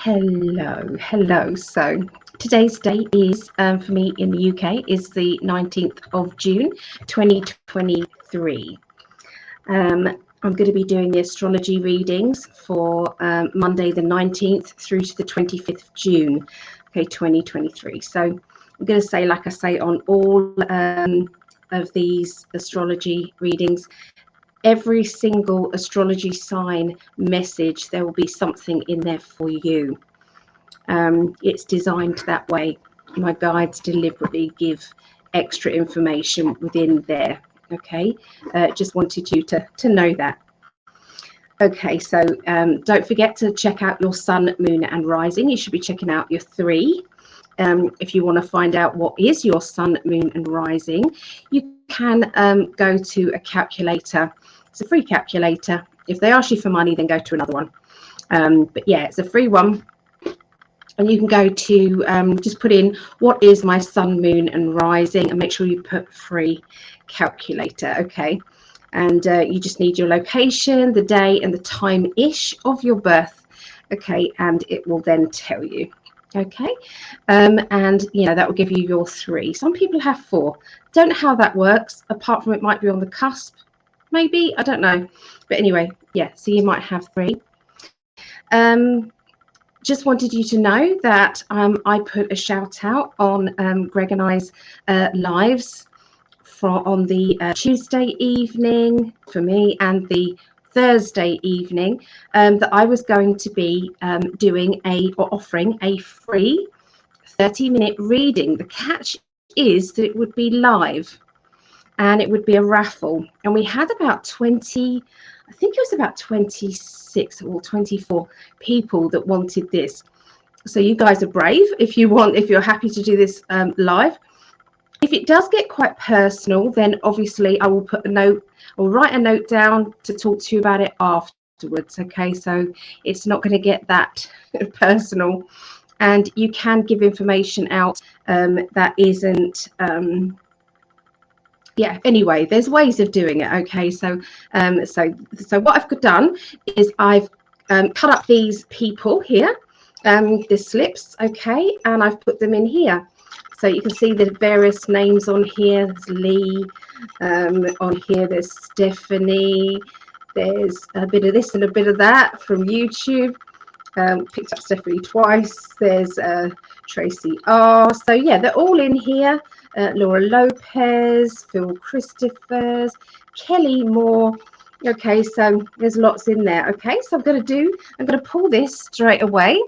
Hello. So today's date is for me in the UK is the 19th of June 2023. I'm going to be doing the astrology readings for Monday the 19th through to the 25th of June, okay, 2023. So I'm going to say, like I say on all of these astrology readings, every single astrology sign message, there will be something in there for you. It's designed that way. My guides deliberately give extra information within there. Okay, just wanted you to know that. Okay, so don't forget to check out your sun, moon, and rising. You should be checking out your three. If you want to find out what is your sun, moon, and rising, you can go to a calculator. It's a free calculator. If they ask you for money, then go to another one. But yeah, it's a free one. And you can go to just put in what is my sun, moon, and rising, and make sure you put free calculator. Okay, and you just need your location, the day, and the time-ish of your birth. Okay, and it will then tell you. Okay, and you know that will give you your three. Some people have four. Don't know how that works. Apart from it might be on the cusp, maybe, I don't know. But anyway, yeah. So you might have three. Just wanted you to know that I put a shout out on Greg and I's lives on the Tuesday evening for me and the Thursday evening that I was going to be offering a free 30-minute reading. The catch is that it would be live and it would be a raffle, and we had about 20, I think it was about 26 or 24 people that wanted this. So you guys are brave if you're happy to do this live. If it does get quite personal, then obviously I will put a note or write a note down to talk to you about it afterwards. Okay, so it's not going to get that personal, and you can give information out that isn't yeah, anyway, there's ways of doing it. Okay, so what I've done is I've cut up these people here, the slips, okay, and I've put them in here. So you can see the various names on here. There's Lee, on here there's Stephanie, there's a bit of this and a bit of that from YouTube. Picked up Stephanie twice. There's Tracy R. So yeah, they're all in here. Laura Lopez, Phil Christophers, Kelly Moore. Okay, so there's lots in there. Okay, so I'm going to pull this straight away,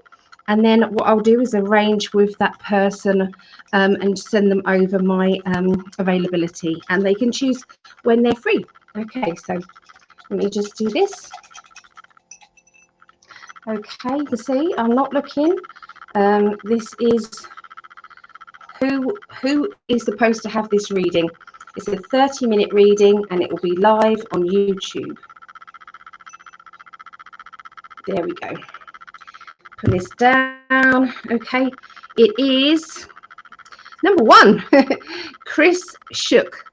and then what I'll do is arrange with that person and send them over my availability, and they can choose when they're free. Okay, so let me just do this. Okay, you can see I'm not looking. This is who is supposed to have this reading. It's a 30-minute reading, and it will be live on YouTube. There we go. Put this down. Okay, it is number one, Chris Shook.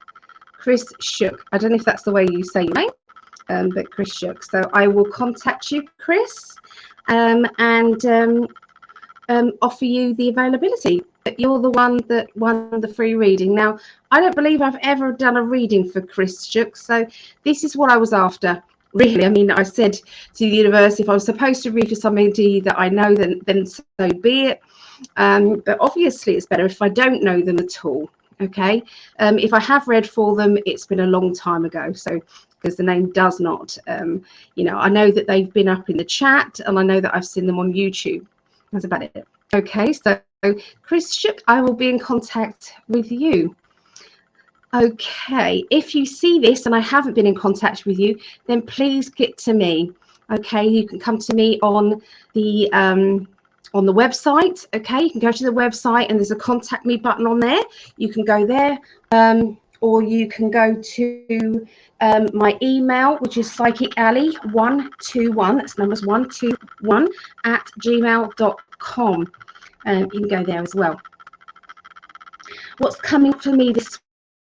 Chris Shook. I don't know if that's the way you say your name, but Chris Shook. So I will contact you, Chris, and offer you the availability. You're the one that won the free reading. Now, I don't believe I've ever done a reading for Chris Shook, so this is what I was after. Really, I mean, I said to the universe, if I was supposed to read for somebody that I know, then so be it. But obviously, it's better if I don't know them at all. Okay, if I have read for them, it's been a long time ago. So, because the name does not, you know, I know that they've been up in the chat, and I know that I've seen them on YouTube. That's about it. Okay, so Chris Shook, I will be in contact with you. Okay, if you see this and I haven't been in contact with you, then please get to me. Okay, you can come to me on the website. Okay, you can go to the website and there's a contact me button on there. You can go there, or you can go to my email, which is psychically121. That's numbers 121 at gmail.com. You can go there as well. What's coming for me this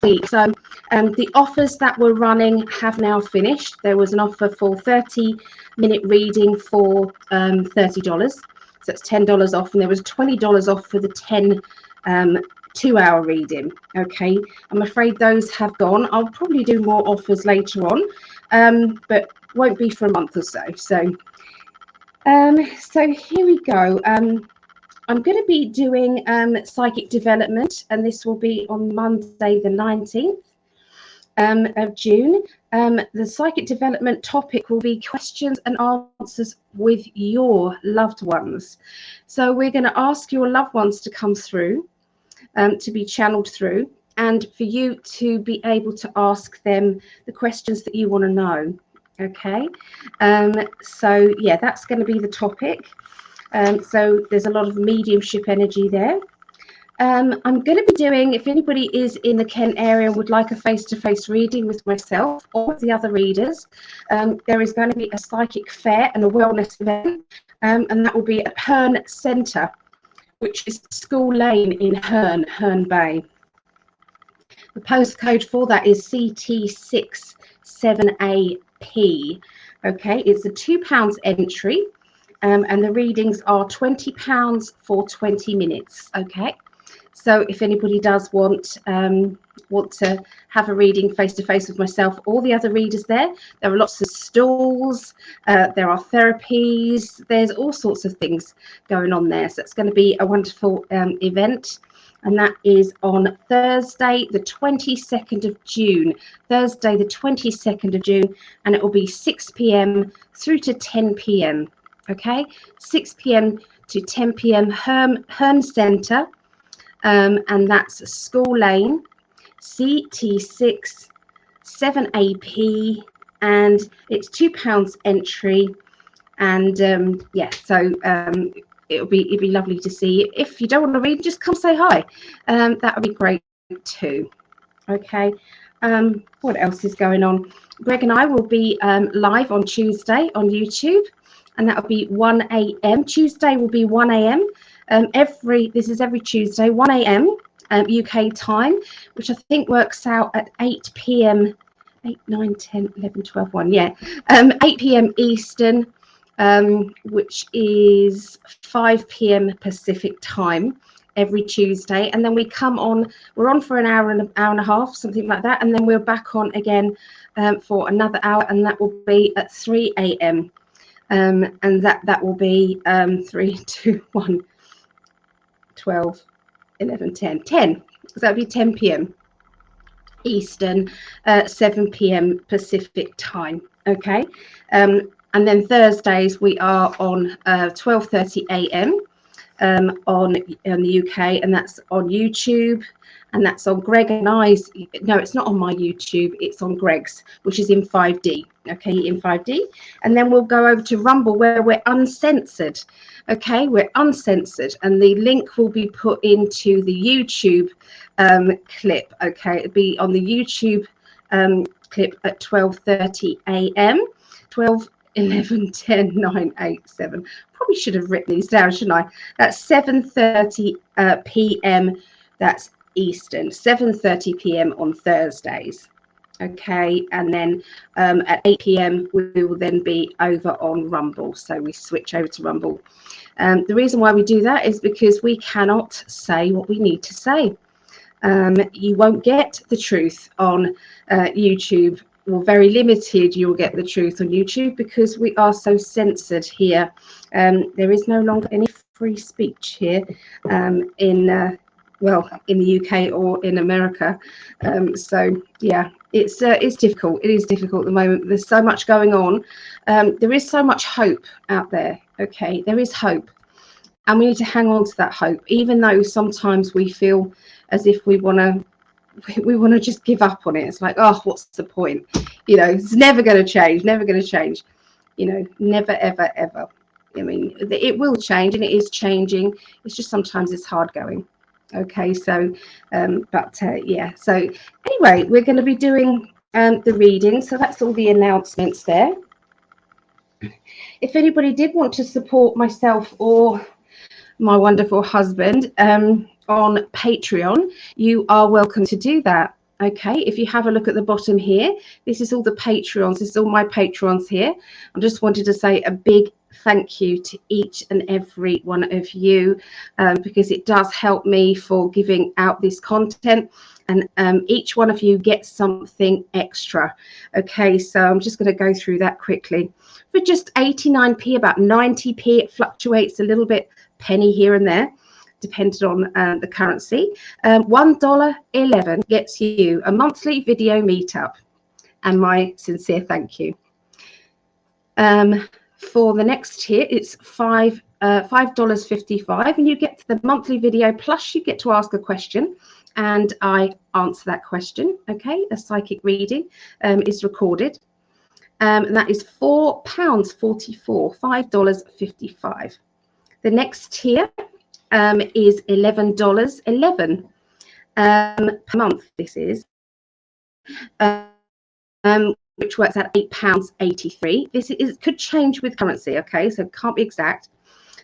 week? So the offers that were running have now finished. There was an offer for 30-minute reading for $30. So it's $10 off, and there was $20 off for the 10 2-hour reading. Okay, I'm afraid those have gone. I'll probably do more offers later on, but won't be for a month or so. So here we go. I'm going to be doing psychic development, and this will be on Monday the 19th of June. The psychic development topic will be questions and answers with your loved ones. So we're going to ask your loved ones to come through, to be channeled through, and for you to be able to ask them the questions that you want to know. Okay, so yeah, that's going to be the topic. So there's a lot of mediumship energy there. I'm going to be doing, if anybody is in the Kent area and would like a face-to-face reading with myself or with the other readers, there is going to be a psychic fair and a wellness event, and that will be at Herne Centre, which is School Lane in Herne Bay. The postcode for that is CT67AP. Okay, it's a £2 entry, and the readings are £20 for 20 minutes. Okay, so if anybody does want to have a reading face to face with myself or the other readers there are lots of stalls, there are therapies, there's all sorts of things going on there. So it's going to be a wonderful event. And that is on Thursday, the 22nd of June. Thursday, the 22nd of June, and it will be 6 p.m. through to 10 p.m. Okay, 6 p.m. to 10 p.m. Herne Centre, and that's School Lane, CT6 7AP, and it's £2 entry. And yeah, so it'd be lovely to see you. If you don't want to read, just come say hi. That would be great too. Okay, what else is going on? Greg and I will be live on Tuesday on YouTube, and that will be 1 a.m. Tuesday will be 1 a.m. This is every Tuesday, 1 a.m. UK time, which I think works out at 8 p.m. 8, 9, 10, 11, 12, 1. Yeah, 8 p.m. Eastern, which is 5 p.m. Pacific time every Tuesday. And then we're on for an hour and a half, something like that. And then we're back on again for another hour, and that will be at 3 a.m. And that will be 3, 2, 1, 12, 11, 10. So that'll be 10 p.m. Eastern, 7 p.m. Pacific time. Okay. And then Thursdays we are on 12:30 a.m. On the UK, and that's on YouTube, and that's on Greg and I's. No, it's not on my YouTube, it's on Greg's, which is in 5D. Okay, in 5D. And then we'll go over to Rumble, where we're uncensored. Okay, we're uncensored, and the link will be put into the YouTube clip. Okay, it'll be on the YouTube clip at 12:30 a.m. 12, 11, 10, 9, 8, 7. Probably should have written these down, shouldn't I? That's 7:30 p.m. That's Eastern, 7:30 p.m. on Thursdays. Okay, and then at 8 p.m. we will then be over on Rumble. So we switch over to Rumble. The reason why we do that is because we cannot say what we need to say. You won't get the truth on YouTube. Well, very limited you'll get the truth on YouTube, because we are so censored here. There is no longer any free speech here in the UK or in America. So yeah, it's difficult. It is difficult at the moment. There's so much going on. There is so much hope out there. Okay, there is hope, and we need to hang on to that hope, even though sometimes we feel as if we want to just give up on it. It's like, oh, what's the point? You know, it's never going to change, you know, never, ever, ever. I mean, it will change, and it is changing. It's just sometimes it's hard going. Okay, so, yeah. So anyway, we're going to be doing the reading. So that's all the announcements there. If anybody did want to support myself or my wonderful husband on Patreon, you are welcome to do that. Okay, if you have a look at the bottom here, this is all the Patreons. This is all my Patrons here. I just wanted to say a big thank you to each and every one of you, because it does help me for giving out this content, and each one of you gets something extra. Okay, so I'm just going to go through that quickly. For just 89p, about 90p, it fluctuates a little bit, penny here and there, depending on the currency. $1.11 gets you a monthly video meetup, and my sincere thank you. For the next tier, it's $5.55, and you get the monthly video, plus you get to ask a question, and I answer that question. Okay, a psychic reading is recorded, and that is £4.44, $5.55. The next tier is $11.11 per month. This is, which works at £8.83. This could change with currency. Okay, so it can't be exact.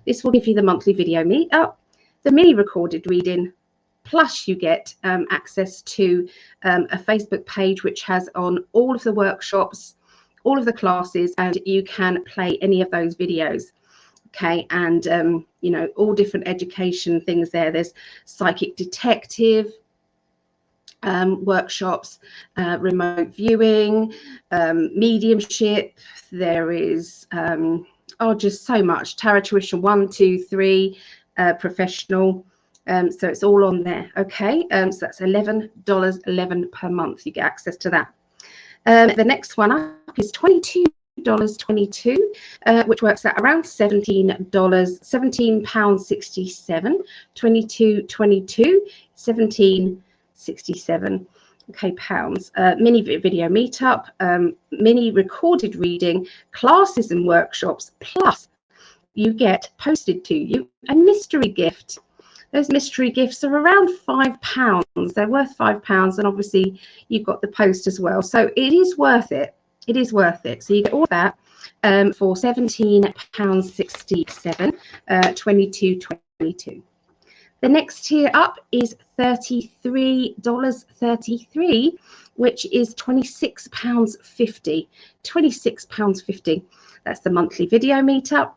This will give you the monthly video meetup, the mini recorded reading, plus you get access to a Facebook page which has on all of the workshops, all of the classes, and you can play any of those videos. Okay, and you know, all different education things there. There's psychic detective workshops, remote viewing, mediumship. There is just so much. Tarot tuition 1, 2, 3, professional. So it's all on there. Okay, so that's $11.11 per month. You get access to that. The next one up is $22.22, which works out around £17.67. 22.22, 17.67. Okay, pounds. Mini video meetup, mini recorded reading, classes and workshops, plus you get posted to you a mystery gift. Those mystery gifts are around £5. They're worth £5, and obviously you've got the post as well. So it is worth it. It is worth it. So you get all that for £17.67, 22.22. The next tier up is $33.33, which is £26.50. £26.50. That's the monthly video meetup.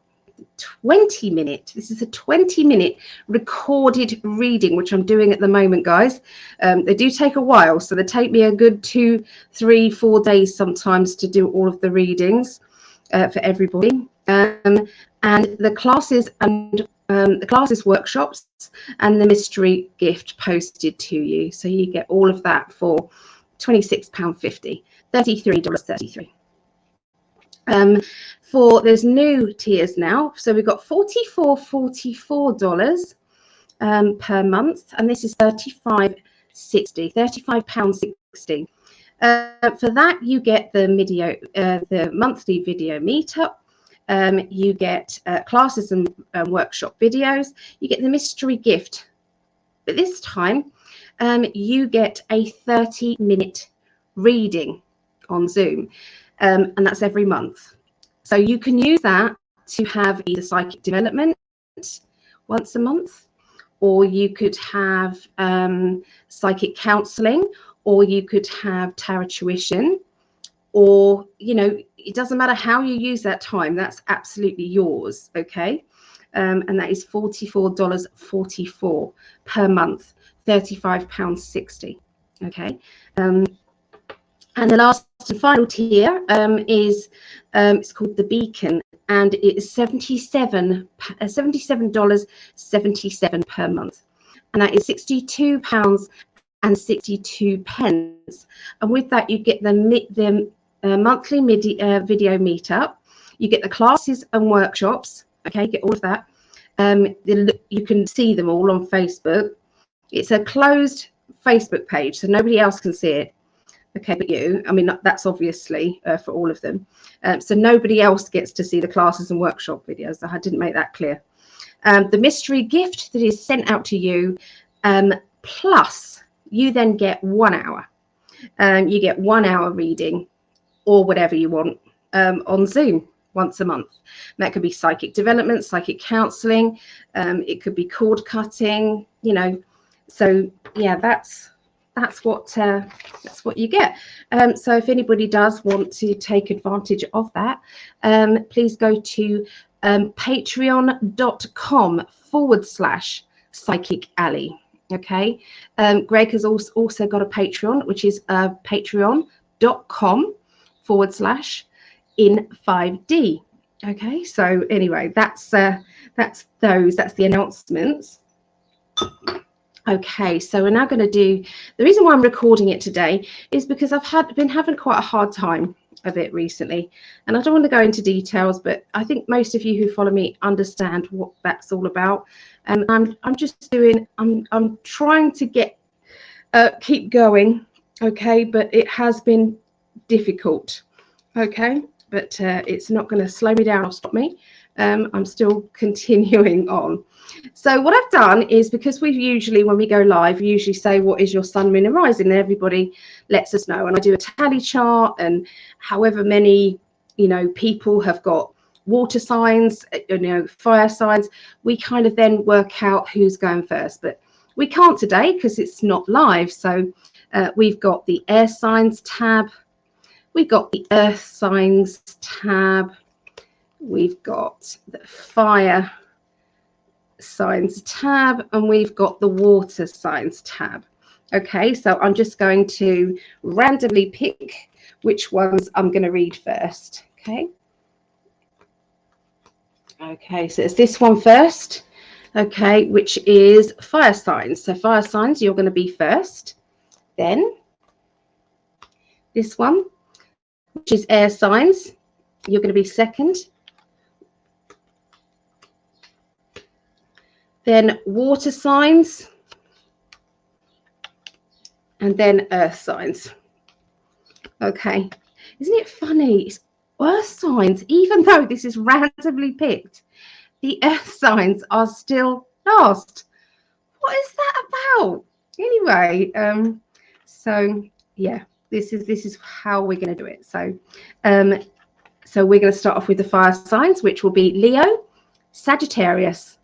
20-minute. This is a 20-minute recorded reading, which I'm doing at the moment, guys. They do take a while, so they take me a good 2, 3, 4 days sometimes to do all of the readings for everybody. And the classes and the classes, workshops, and the mystery gift posted to you. So you get all of that for £26.50, $33.33. For there's new tiers now, so we've got $44 per month, and this is £35.60. For that, you get the monthly video meetup. You get classes and workshop videos. You get the mystery gift, but this time you get a 30-minute reading on Zoom, and that's every month. So you can use that to have either psychic development once a month, or you could have psychic counseling, or you could have tarot tuition, or, you know, it doesn't matter how you use that time. That's absolutely yours. Okay, and that is $44.44 per month, £35.60. Okay. And the last and final tier is it's called the Beacon, and it is $77.77 per month, and that is £62.62. And with that, you get the monthly video meetup. You get the classes and workshops. Okay, get all of that. You can see them all on Facebook. It's a closed Facebook page, so nobody else can see it. Okay, but you, I mean, that's obviously for all of them. So nobody else gets to see the classes and workshop videos. I didn't make that clear. The mystery gift that is sent out to you, plus you then get 1 hour. You get 1 hour reading, or whatever you want, on Zoom once a month. And that could be psychic development, psychic counseling. It could be cord cutting, you know. So yeah, that's that's what you get. So if anybody does want to take advantage of that, please go to patreon.com/Psychic Alley. Okay. Greg has also got a Patreon, which is patreon.com/in5D. Okay. So anyway, that's the announcements. Okay, so we're now going to do, the reason why I'm recording it today is because I've been having quite a hard time of it recently, and I don't want to go into details, but I think most of you who follow me understand what that's all about. And I'm just doing, I'm trying to keep going, okay, but it has been difficult, okay, but it's not going to slow me down or stop me. I'm still continuing on. So what I've done is, because we've usually, when we go live, we usually say, what is your sun, moon and rising? And everybody lets us know. And I do a tally chart, and however many, people have got water signs, fire signs, we kind of then work out who's going first. But we can't today because it's not live. So we've got the air signs tab. We've got the earth signs tab. We've got the fire signs tab, and we've got the water signs tab. Okay, so I'm just going to randomly pick which ones I'm going to read first. Okay, so it's this one first, okay, which is fire signs. So fire signs, you're going to be first. Then this one, which is air signs, you're going to be second. Then water signs, and then earth signs. Okay, isn't it funny? It's earth signs, even though this is randomly picked, the earth signs are still last. What is that about? Anyway, so yeah, this is how we're going to do it. So we're going to start off with the fire signs, which will be Leo, Sagittarius,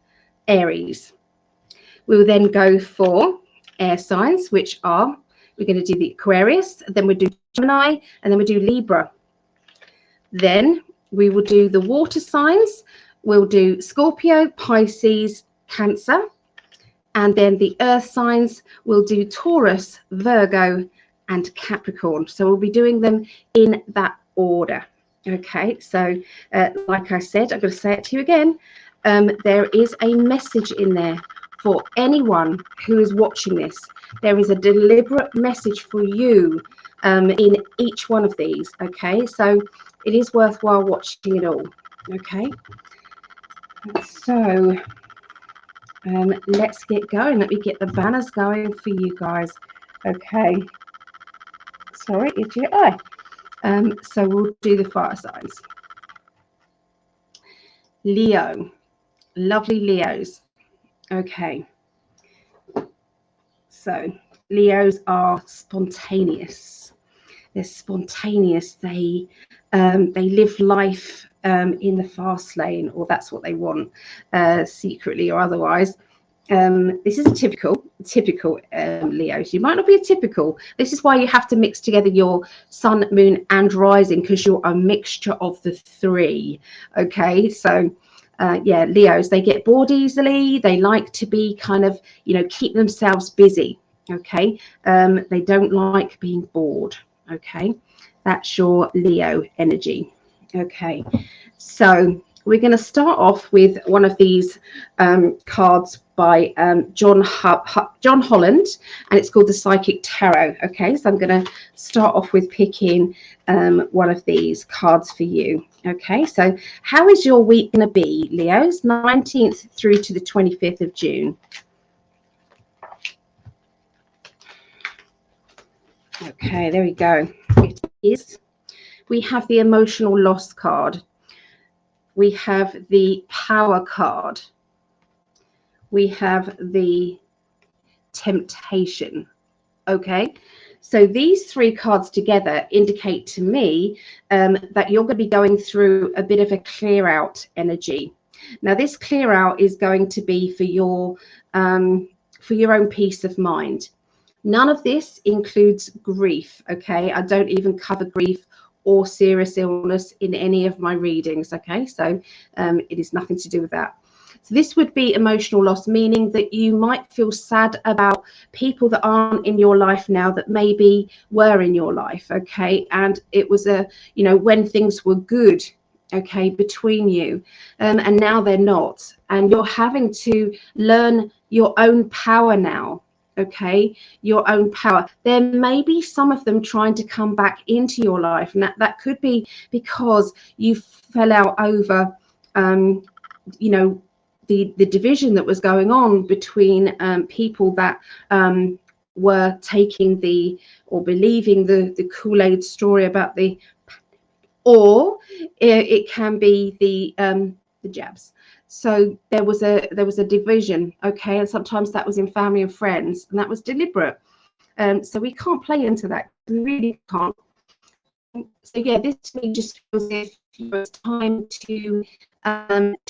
Aries. We will then go for air signs, which are, we're going to do the Aquarius, then we'll do Gemini, and then we'll do Libra. Then we will do the water signs. We'll do Scorpio, Pisces, Cancer, and then the earth signs, we'll do Taurus, Virgo, and Capricorn. So we'll be doing them in that order. Okay, so like I said, I'm going to say it to you again. There is a message in there for anyone who is watching this. There is a deliberate message for you in each one of these. Okay, so it is worthwhile watching it all. Okay, so let's get going. Let me get the banners going for you guys. Okay, sorry, it's your eye. So we'll do the fire signs. Leo. Lovely Leos. Okay, so Leos are spontaneous. They're spontaneous. They live life in the fast lane, or that's what they want, secretly or otherwise. This is a typical Leos. You might not be a typical. This is why you have to mix together your sun, moon and rising, because you're a mixture of the three. Okay, so yeah, Leos, they get bored easily. They like to be kind of, keep themselves busy. Okay, they don't like being bored. Okay, that's your Leo energy. Okay, so we're going to start off with one of these cards by John Holland, and it's called the Psychic Tarot. Okay, so I'm going to start off with picking one of these cards for you. Okay, so how is your week going to be, Leos? 19th through to the 25th of June. Okay, there we go. It is. We have the emotional loss card. We have the power card. We have the temptation. Okay, so these three cards together indicate to me that you're going to be going through a bit of a clear out energy. Now, this clear out is going to be for your own peace of mind. None of this includes grief, okay? I don't even cover grief or serious illness in any of my readings, okay? So it is nothing to do with that. So this would be emotional loss, meaning that you might feel sad about people that aren't in your life now that maybe were in your life, okay? And it was when things were good, okay, between you, and now they're not. And you're having to learn your own power now, okay? Your own power. There may be some of them trying to come back into your life, and that could be because you fell out over, the division that was going on between people that were taking or believing the Kool-Aid story about or it can be the jabs. So there was a division, okay, and sometimes that was in family and friends, and that was deliberate. So we can't play into that. We really can't. So yeah, this to me just feels as if it's time to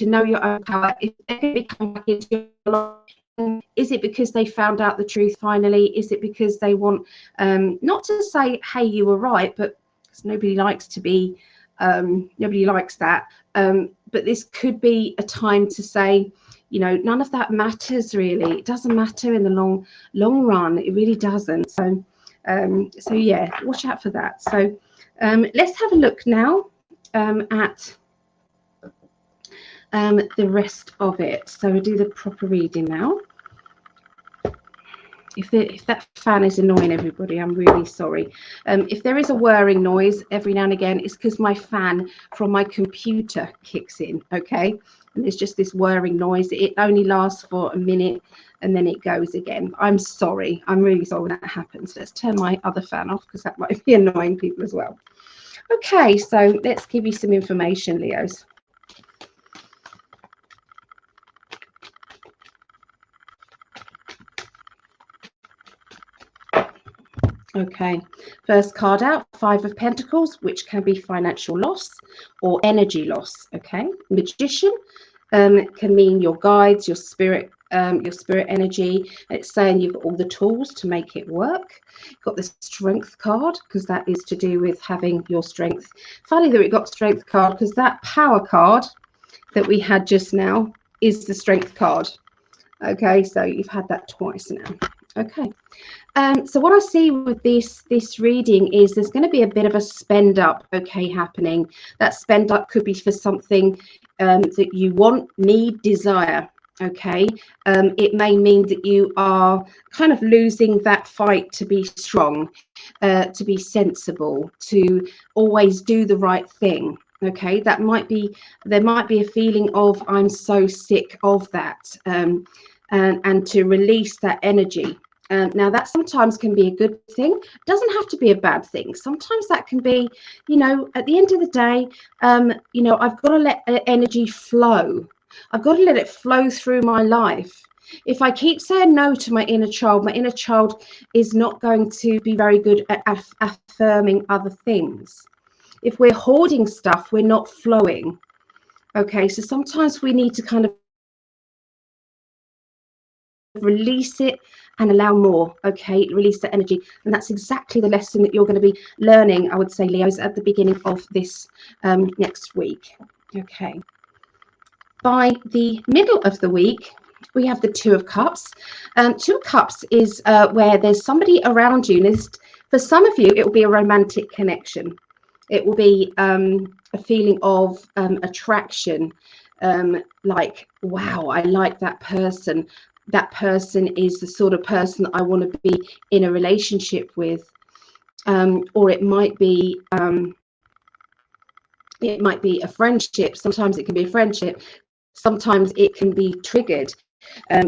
know your own power. If they're going to be coming back into your life, is it because they found out the truth finally? Is it because they want not to say, hey, you were right, but nobody likes to be, nobody likes that. But this could be a time to say, none of that matters really. It doesn't matter in the long run. It really doesn't. So yeah, watch out for that. So let's have a look now at the rest of it. So we'll do the proper reading now. If that fan is annoying everybody, I'm really sorry. If there is a whirring noise every now and again, it's because my fan from my computer kicks in, okay? And there's just this whirring noise. It only lasts for a minute and then it goes again. I'm sorry. I'm really sorry when that happens. Let's turn my other fan off because that might be annoying people as well. Okay, so let's give you some information, Leos. Okay, first card out, Five of Pentacles, which can be financial loss or energy loss. Okay, Magician can mean your guides, your spirit energy. It's saying you've got all the tools to make it work. You've got the Strength card because that is to do with having your strength. Funny that we got Strength card because that Power card that we had just now is the Strength card. Okay, so you've had that twice now. Okay. So what I see with this reading is there's going to be a bit of a spend up, okay, happening. That spend up could be for something that you want, need, desire, okay. It may mean that you are kind of losing that fight to be strong, to be sensible, to always do the right thing. Okay, there might be a feeling of I'm so sick of that, and to release that energy. Now that sometimes can be a good thing. It doesn't have to be a bad thing. Sometimes that can be, at the end of the day, I've got to let energy flow. I've got to let it flow through my life. If I keep saying no to my inner child is not going to be very good at affirming other things. If we're hoarding stuff, we're not flowing. Okay, so sometimes we need to kind of release it and allow more. Okay, release the energy, and that's exactly the lesson that you're going to be learning, I would say, Leos, at the beginning of this next week. Okay, by the middle of the week we have the Two of Cups. Two of Cups is where there's somebody around you. For some of you it will be a romantic connection. It will be a feeling of attraction, like, wow, I like that person. That person is the sort of person that I want to be in a relationship with. Or it might be a friendship. Sometimes it can be a friendship. Sometimes it can be triggered.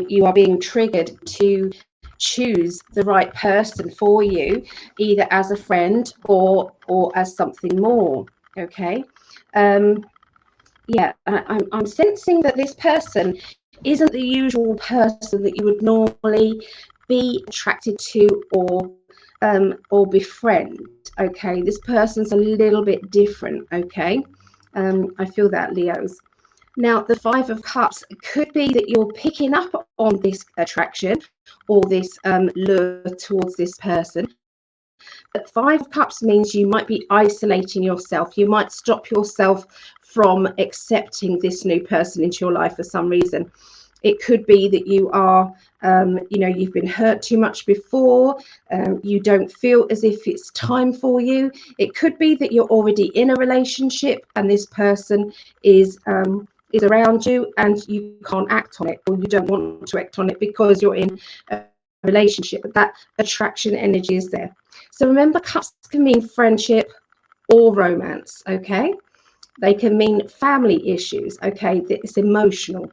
You are being triggered to choose the right person for you, either as a friend or as something more. Okay. Yeah, I'm sensing that this person isn't the usual person that you would normally be attracted to or befriend. Okay, this person's a little bit different. Okay, I feel that, Leos. Now, the Five of Cups could be that you're picking up on this attraction or this lure towards this person. But Five of Cups means you might be isolating yourself. You might stop yourself from accepting this new person into your life for some reason. It could be that you are, you've been hurt too much before. You don't feel as if it's time for you. It could be that you're already in a relationship and this person is around you and you can't act on it, or you don't want to act on it because you're in a relationship, but that attraction energy is there. So remember, cups can mean friendship or romance, okay? They can mean family issues, okay? It's emotional.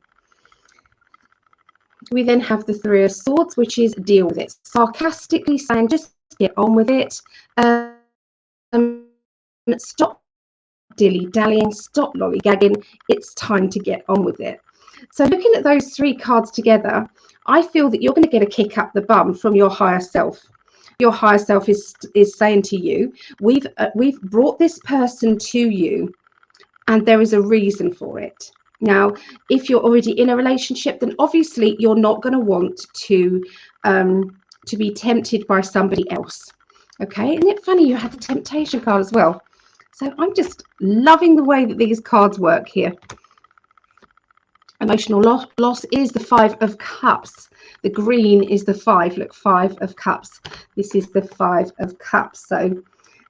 We then have the Three of Swords, which is deal with it. Sarcastically saying, just get on with it. Stop dilly-dallying, stop lollygagging. It's time to get on with it. So looking at those three cards together, I feel that you're going to get a kick up the bum from your higher self. Your higher self is saying to you, we've brought this person to you, and there is a reason for it. Now, if you're already in a relationship, then obviously you're not going to want to be tempted by somebody else. Okay, isn't it funny you had the temptation card as well? So I'm just loving the way that these cards work here. Emotional loss is the Five of Cups. The green is the five. Look, Five of Cups. This is the Five of Cups. So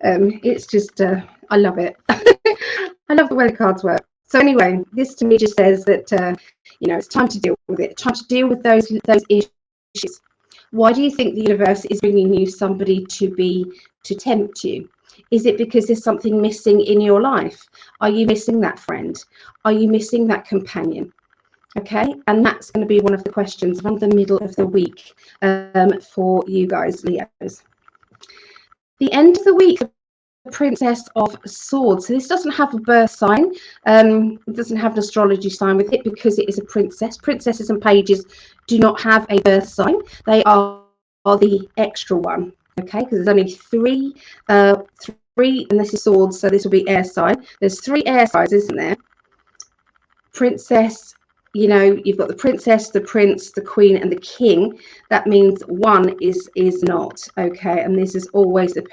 it's just, I love it. I love the way the cards work. So anyway, this to me just says that, it's time to deal with it. Time to deal with those issues. Why do you think the universe is bringing you somebody to tempt you? Is it because there's something missing in your life? Are you missing that friend? Are you missing that companion? Okay, and that's going to be one of the questions around the middle of the week for you guys, Leos. The end of the week, the Princess of Swords. So this doesn't have a birth sign. It doesn't have an astrology sign with it because it is a princess. Princesses and pages do not have a birth sign. They are the extra one. Okay, because there's only three, and this is swords, so this will be air sign. There's three air signs, isn't there? Princess, you've got the princess, the prince, the queen, and the king. That means one is not, okay? And this is always the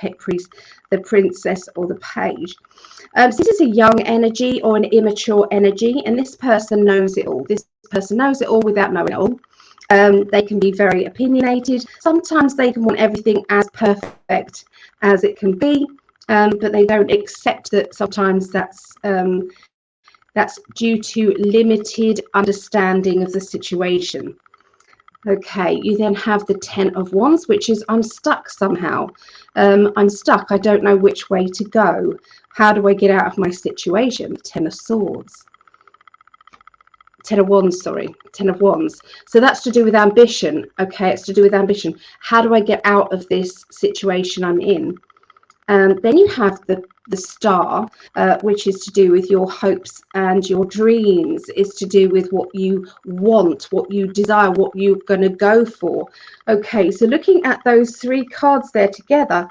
princess or the page. So this is a young energy or an immature energy, and this person knows it all. This person knows it all without knowing it all. They can be very opinionated. Sometimes they can want everything as perfect as it can be, but they don't accept that sometimes that's due to limited understanding of the situation. Okay, you then have the Ten of Wands, which is I'm stuck somehow. I'm stuck. I don't know which way to go. How do I get out of my situation? Ten of Swords. Ten of Wands, sorry. Ten of Wands. So that's to do with ambition. Okay, it's to do with ambition. How do I get out of this situation I'm in? Then you have the Star, which is to do with your hopes and your dreams. It's to do with what you want, what you desire, what you're going to go for. Okay, so looking at those three cards there together,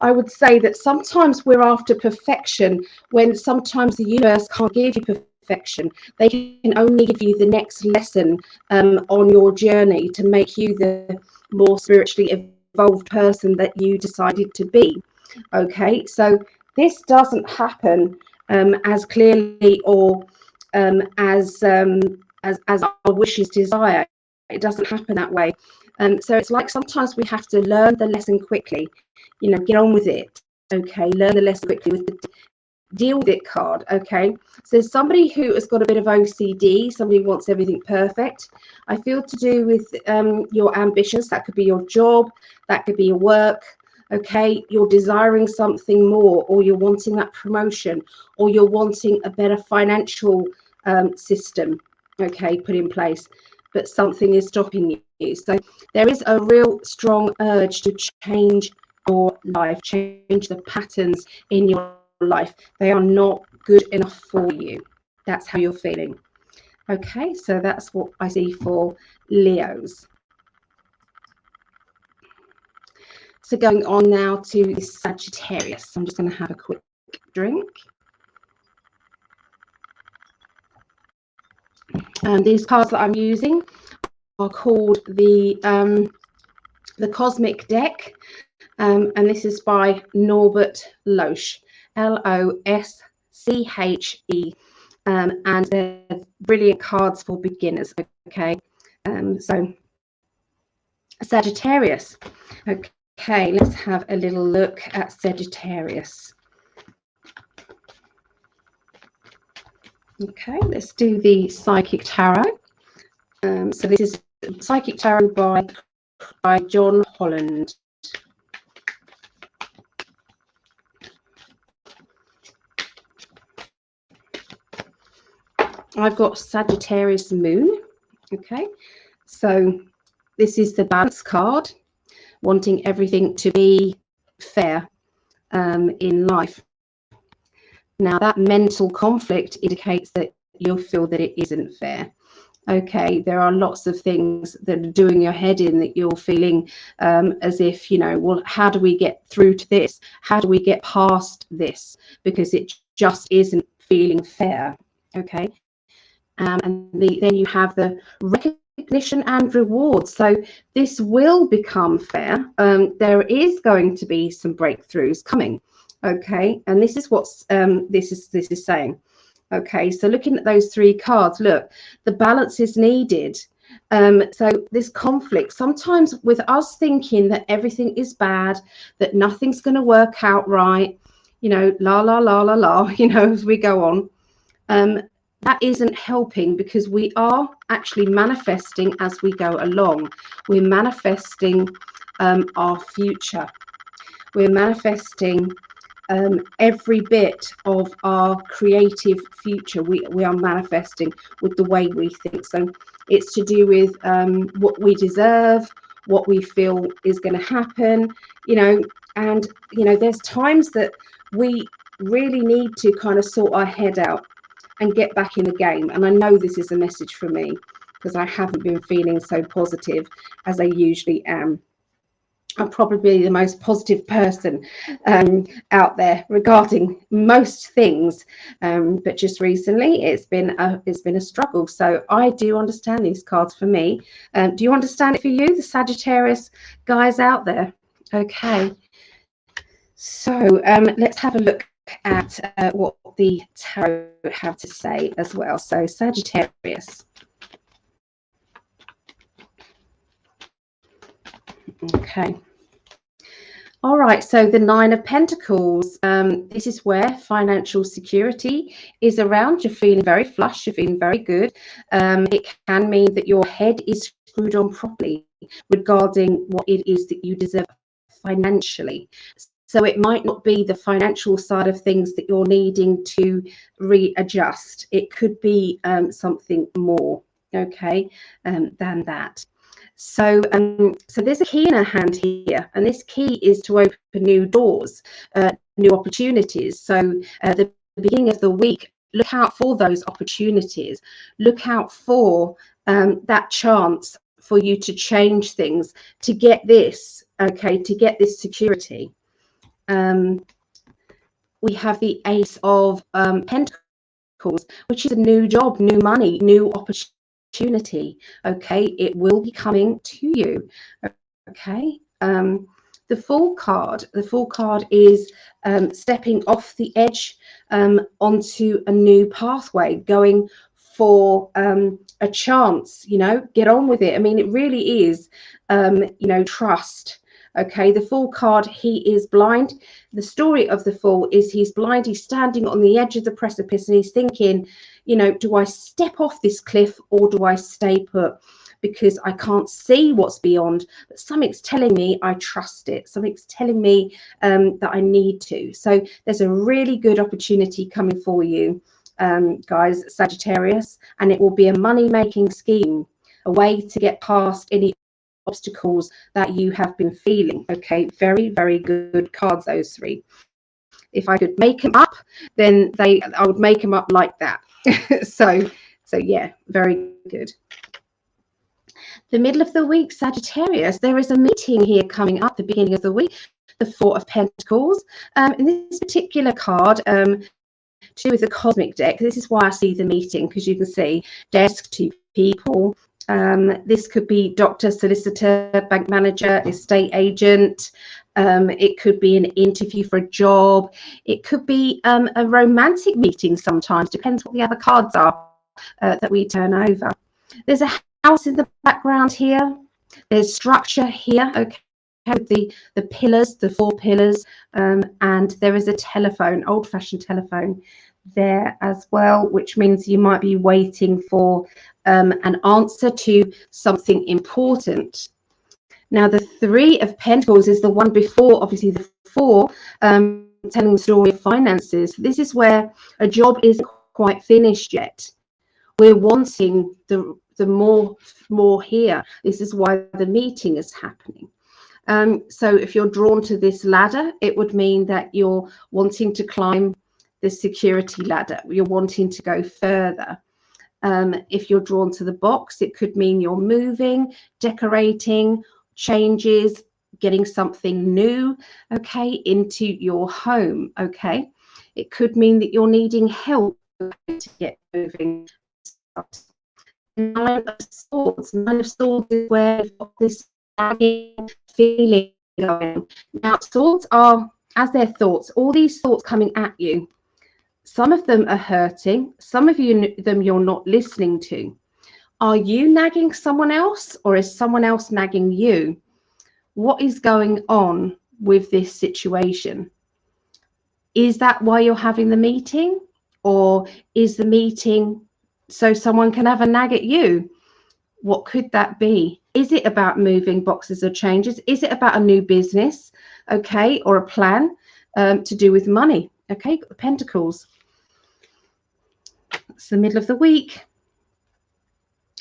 I would say that sometimes we're after perfection when sometimes the universe can't give you perfection. They can only give you the next lesson on your journey to make you the more spiritually evolved person that you decided to be. Okay, so this doesn't happen as clearly or as our wishes desire. It doesn't happen that way. So it's like sometimes we have to learn the lesson quickly. Get on with it. Okay, learn the lesson quickly with the deal with it card. Okay, so somebody who has got a bit of OCD, somebody who wants everything perfect. I feel to do with your ambitions. That could be your job, that could be your work. Okay, you're desiring something more, or you're wanting that promotion, or you're wanting a better financial system, okay, put in place, but something is stopping you. So there is a real strong urge to change your life, change the patterns in your life. They are not good enough for you. That's how you're feeling. Okay, so that's what I see for Leos. So going on now to the Sagittarius. I'm just going to have a quick drink. These cards that I'm using are called the Cosmic Deck, and this is by Norbert Loesch, Losche, and they're brilliant cards for beginners. Okay, so Sagittarius. Okay, let's have a little look at Sagittarius. Okay, let's do the Psychic Tarot. So this is Psychic Tarot by John Holland. I've got Sagittarius Moon. Okay, so this is the balance card, wanting everything to be fair in life. Now, that mental conflict indicates that you'll feel that it isn't fair. Okay, there are lots of things that are doing your head in, that you're feeling as if, you know, well, how do we get through to this? How do we get past this? Because it just isn't feeling fair. Okay, and then you have the recognition and reward. So this will become fair. There is going to be some breakthroughs coming. Okay, and this is what's this is saying. Okay, so looking at those three cards, look, the balance is needed. So this conflict, sometimes with us thinking that everything is bad, that nothing's going to work out right, you know, la la la la la, you know, as we go on, that isn't helping, because we are actually manifesting as we go along. We're manifesting our future. We're manifesting every bit of our creative future. We are manifesting with the way we think. So it's to do with what we deserve, what we feel is going to happen, you know. And you know, there's times that we really need to kind of sort our head out and get back in the game. And I know this is a message for me, because I haven't been feeling so positive as I usually am. I'm probably the most positive person out there regarding most things, but just recently it's been a struggle. So I do understand these cards for me. Do you understand it for you, the Sagittarius guys out there? Okay, so let's have a look at what the tarot have to say as well. So Sagittarius. Okay. All right, so the Nine of Pentacles, this is where financial security is around. You're feeling very flush, you're feeling very good. It can mean that your head is screwed on properly regarding what it is that you deserve financially. So it might not be the financial side of things that you're needing to readjust. It could be something more, okay, than that. So so there's a key in her hand here, and this key is to open new doors, new opportunities. So the beginning of the week, look out for those opportunities. Look out for that chance for you to change things, to get this, okay, to get this security. We have the Ace of Pentacles, which is a new job, new money, new opportunity. Okay, it will be coming to you. Okay, the Fool card is stepping off the edge onto a new pathway, going for a chance. You know, get on with it. I mean, it really is, you know, trust. Okay, the Fool card, he is blind. The story of the Fool is he's blind, he's standing on the edge of the precipice, and he's thinking, you know, do I step off this cliff or do I stay put? Because I can't see what's beyond, but something's telling me I trust it. Something's telling me that I need to. So there's a really good opportunity coming for you, guys, Sagittarius, and it will be a money-making scheme, a way to get past any obstacles that you have been feeling. Okay, very, very good cards, those three. If I could make them up, then I would make them up like that. so yeah, very good. The middle of the week, Sagittarius, there is a meeting here coming up, the beginning of the week, the Four of Pentacles. In this particular card, to do with the cosmic deck. This is why I see the meeting, because you can see desk, two people. This could be doctor, solicitor, bank manager, estate agent. It could be an interview for a job. It could be a romantic meeting sometimes, depends what the other cards are that we turn over. There's a house in the background here. There's structure here, okay, with the pillars, the 4 pillars, and there is a telephone, old-fashioned telephone there as well, which means you might be waiting for an answer to something important. Now, the 3 of Pentacles is the one before, obviously, the 4, telling the story of finances. This is where a job isn't quite finished yet. We're wanting the more here. This is why the meeting is happening. So if you're drawn to this ladder, it would mean that you're wanting to climb the security ladder. You're wanting to go further. If you're drawn to the box, it could mean you're moving, decorating, changes, getting something new, okay, into your home, okay. It could mean that you're needing help to get moving. 9 of Swords. 9 of Swords is where you've got this feeling going. Now, swords are, as their thoughts, all these thoughts coming at you. Some of them are hurting. Some of them you're not listening to. Are you nagging someone else, or is someone else nagging you? What is going on with this situation? Is that why you're having the meeting, or is the meeting so someone can have a nag at you? What could that be? Is it about moving boxes or changes? Is it about a new business, okay, or a plan to do with money? Okay, got the Pentacles. It's the middle of the week.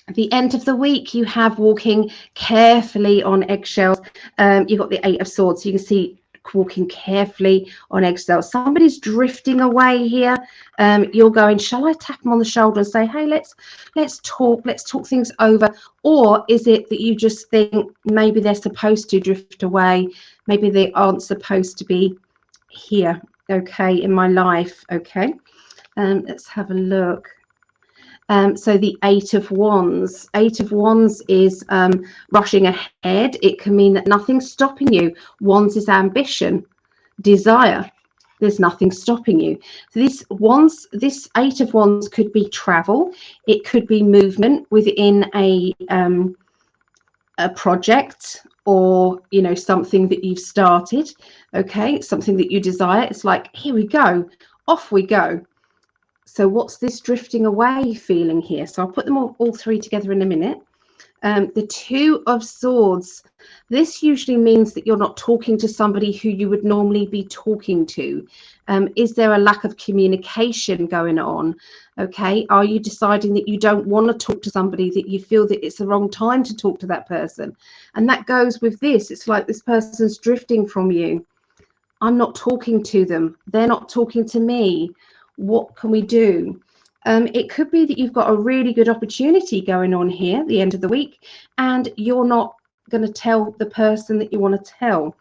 At the end of the week, you have walking carefully on eggshells. You've got the 8 of Swords, so you can see walking carefully on eggshells. Somebody's drifting away here. You're going, shall I tap them on the shoulder and say, hey, let's talk things over? Or is it that you just think maybe they're supposed to drift away, maybe they aren't supposed to be here, okay, in my life? Okay, let's have a look. So the 8 of Wands. 8 of Wands is rushing ahead. It can mean that nothing's stopping you. Wands is ambition, desire. There's nothing stopping you. So this 8 of Wands could be travel. It could be movement within a project, or something that you've started. Okay, something that you desire. It's like, here we go, off we go. So what's this drifting away feeling here? So I'll put them all 3 together in a minute. The 2 of Swords. This usually means that you're not talking to somebody who you would normally be talking to. Is there a lack of communication going on? Okay, are you deciding that you don't want to talk to somebody, that you feel that it's the wrong time to talk to that person? And that goes with this. It's like this person's drifting from you. I'm not talking to them. They're not talking to me. What can we do? It could be that you've got a really good opportunity going on here at the end of the week, and you're not going to tell the person that you want to tell.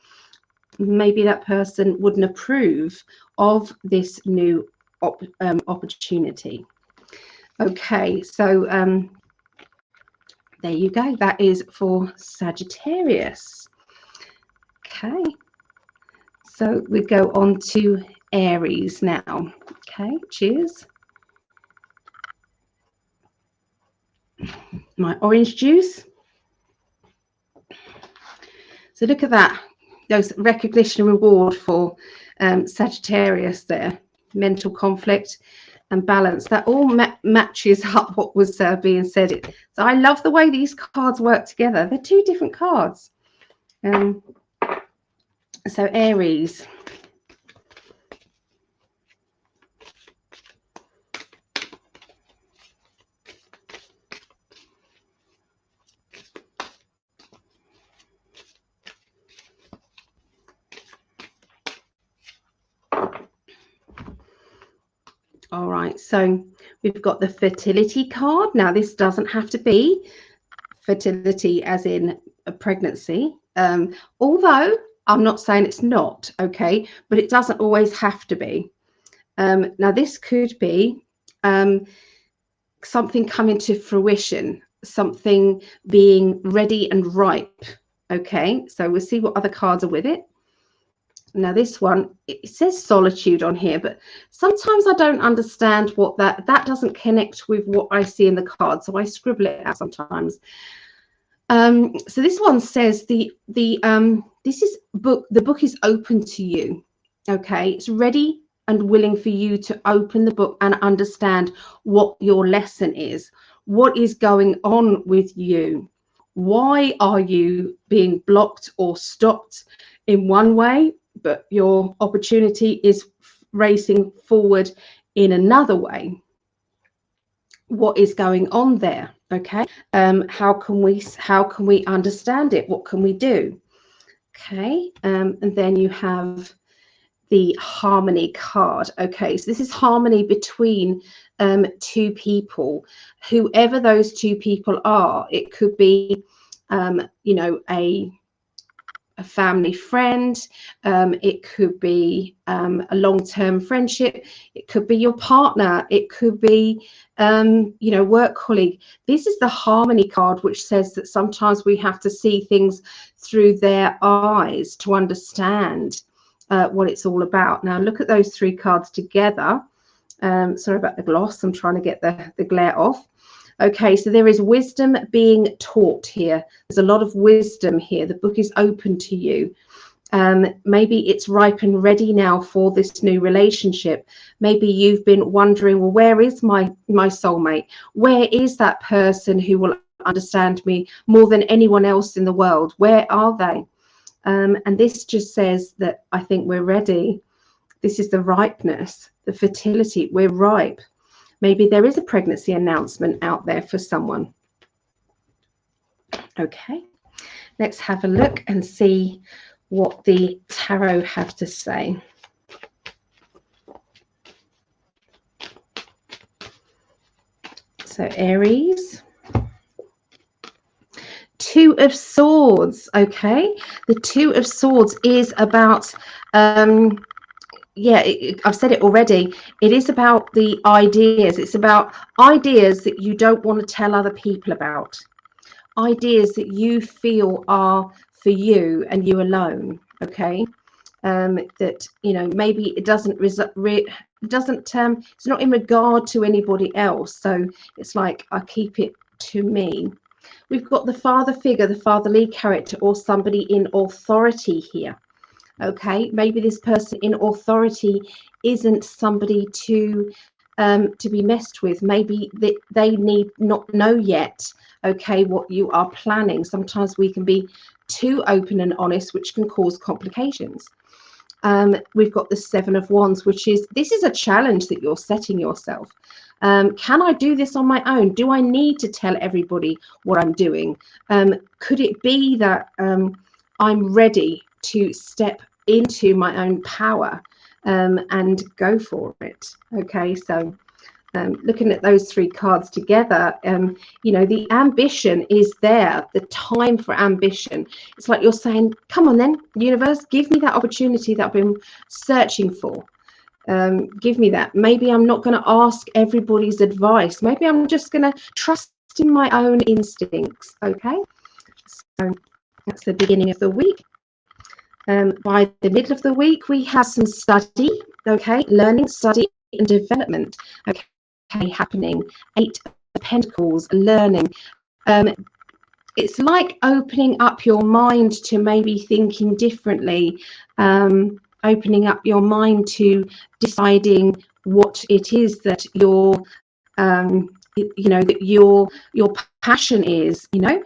Maybe that person wouldn't approve of this new opportunity. Okay, so there you go. That is for Sagittarius. Okay, so we go on to Aries now. Okay, cheers. My orange juice. So look at that. Those recognition and reward for Sagittarius there. Mental conflict and balance. That all matches up what was being said. So I love the way these cards work together. They're 2 different cards. So Aries. All right, so we've got the fertility card. Now, this doesn't have to be fertility as in a pregnancy, although I'm not saying it's not, okay, but it doesn't always have to be. Now this could be something coming to fruition, something being ready and ripe. Okay, so we'll see what other cards are with it. Now this one, it says solitude on here, but sometimes I don't understand what that doesn't connect with what I see in the card, so I scribble it out sometimes. So this one says the book is open to you. Okay, it's ready and willing for you to open the book and understand what your lesson is, what is going on with you. Why are you being blocked or stopped in one way, but your opportunity is racing forward in another way? What is going on there? Okay, how can we understand it? What can we do? Okay, and then you have the harmony card. Okay, so this is harmony between two people, whoever those two people are. It could be you know, a family friend, it could be a long-term friendship, it could be your partner, it could be you know, work colleague. This is the harmony card, which says that sometimes we have to see things through their eyes to understand what it's all about. Now look at those three cards together. Sorry about the gloss, I'm trying to get the glare off. Okay, so there is wisdom being taught here. There's a lot of wisdom here. The book is open to you. Maybe it's ripe and ready now for this new relationship. Maybe you've been wondering, well, where is my soulmate? Where is that person who will understand me more than anyone else in the world? Where are they? And this just says that I think we're ready. This is the ripeness, the fertility. We're ripe. Maybe there is a pregnancy announcement out there for someone. Okay, let's have a look and see what the tarot have to say. So Aries, Two of Swords. Okay, the Two of Swords is about yeah, I've said it already. It is about the ideas. It's about ideas that you don't want to tell other people about. Ideas that you feel are for you and you alone. Okay, that, you know, maybe it doesn't it's not in regard to anybody else. So it's like, I keep it to me. We've got the father figure, the fatherly character, or somebody in authority here. Okay, maybe this person in authority isn't somebody to be messed with. Maybe they need not know yet, okay, what you are planning. Sometimes we can be too open and honest, which can cause complications. We've got the Seven of Wands, which is, this is a challenge that you're setting yourself. Can I do this on my own? Do I need to tell everybody what I'm doing? Could it be that I'm ready to step into my own power and go for it? Okay, so looking at those three cards together, you know, the ambition is there, the time for ambition. It's like you're saying, come on then, universe, give me that opportunity that I've been searching for. Give me that. Maybe I'm not going to ask everybody's advice. Maybe I'm just going to trust in my own instincts. Okay, so that's the beginning of the week. By the middle of the week, we have some study, okay, learning, study and development, okay, happening. Eight of Pentacles, learning. It's like opening up your mind to maybe thinking differently, opening up your mind to deciding what it is that your you know, that your passion is, you know.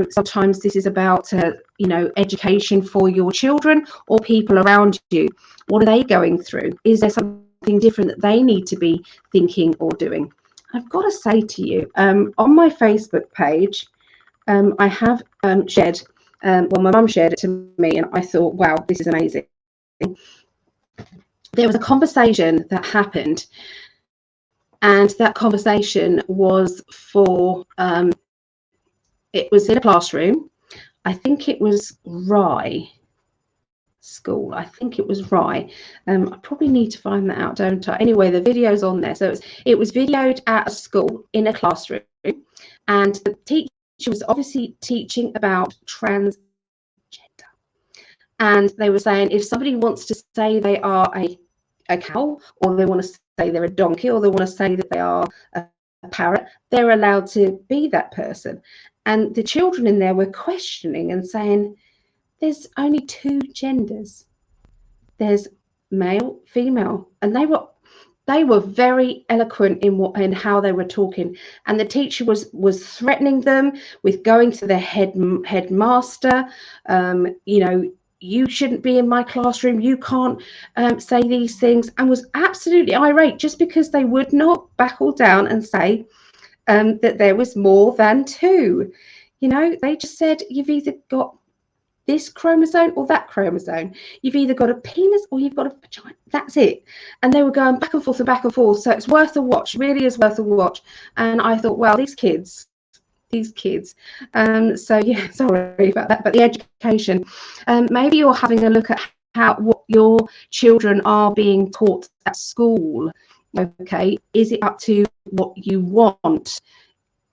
Sometimes this is about you know, education for your children or people around you. What are they going through? Is there something different that they need to be thinking or doing? I've got to say to you, on my Facebook page, I have shared, well, my mum shared it to me, and I thought, wow, this is amazing. There was a conversation that happened, and that conversation was for it was in a classroom. I think it was Rye. school. I think it was Rye. I probably need to find that out, don't I? Anyway, the video's on there. So it was videoed at a school in a classroom, and the teacher was obviously teaching about transgender. And they were saying if somebody wants to say they are a cow, or they want to say they're a donkey, or they want to say that they are a parrot, they're allowed to be that person. And the children in there were questioning and saying, there's only two genders. There's male, female, and they were very eloquent in how they were talking. And the teacher was threatening them with going to the headmaster. You know, you shouldn't be in my classroom. You can't say these things, and was absolutely irate just because they would not buckle down and say that there was more than two. You know, they just said you've either got this chromosome or that chromosome. You've either got a penis or you've got a vagina. That's it. And they were going back and forth and back and forth. So it's worth a watch, really is worth a watch. And I thought, well, these kids. So yeah, sorry about that. But the education, maybe you're having a look at what your children are being taught at school. Okay, is it up to what you want?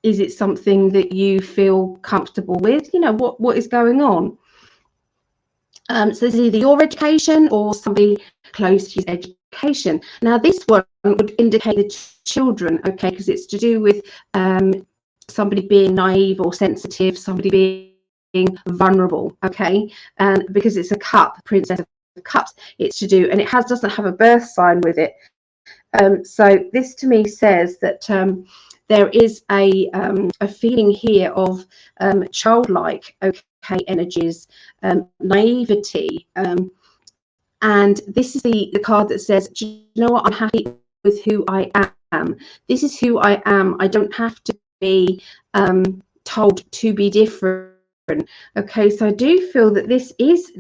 Is it something that you feel comfortable with? You know, what is going on? So this is either your education or somebody close to your education. Now, this one would indicate the children, okay, because it's to do with somebody being naive or sensitive, somebody being vulnerable, okay, and because it's a cup, Princess of Cups, it's to do, and it doesn't have a birth sign with it. So this to me says that there is a feeling here of childlike, okay, energies, naivety, and this is the card that says, do you know what, I'm happy with who I am. This is who I am. I don't have to be told to be different. Okay, so I do feel that this is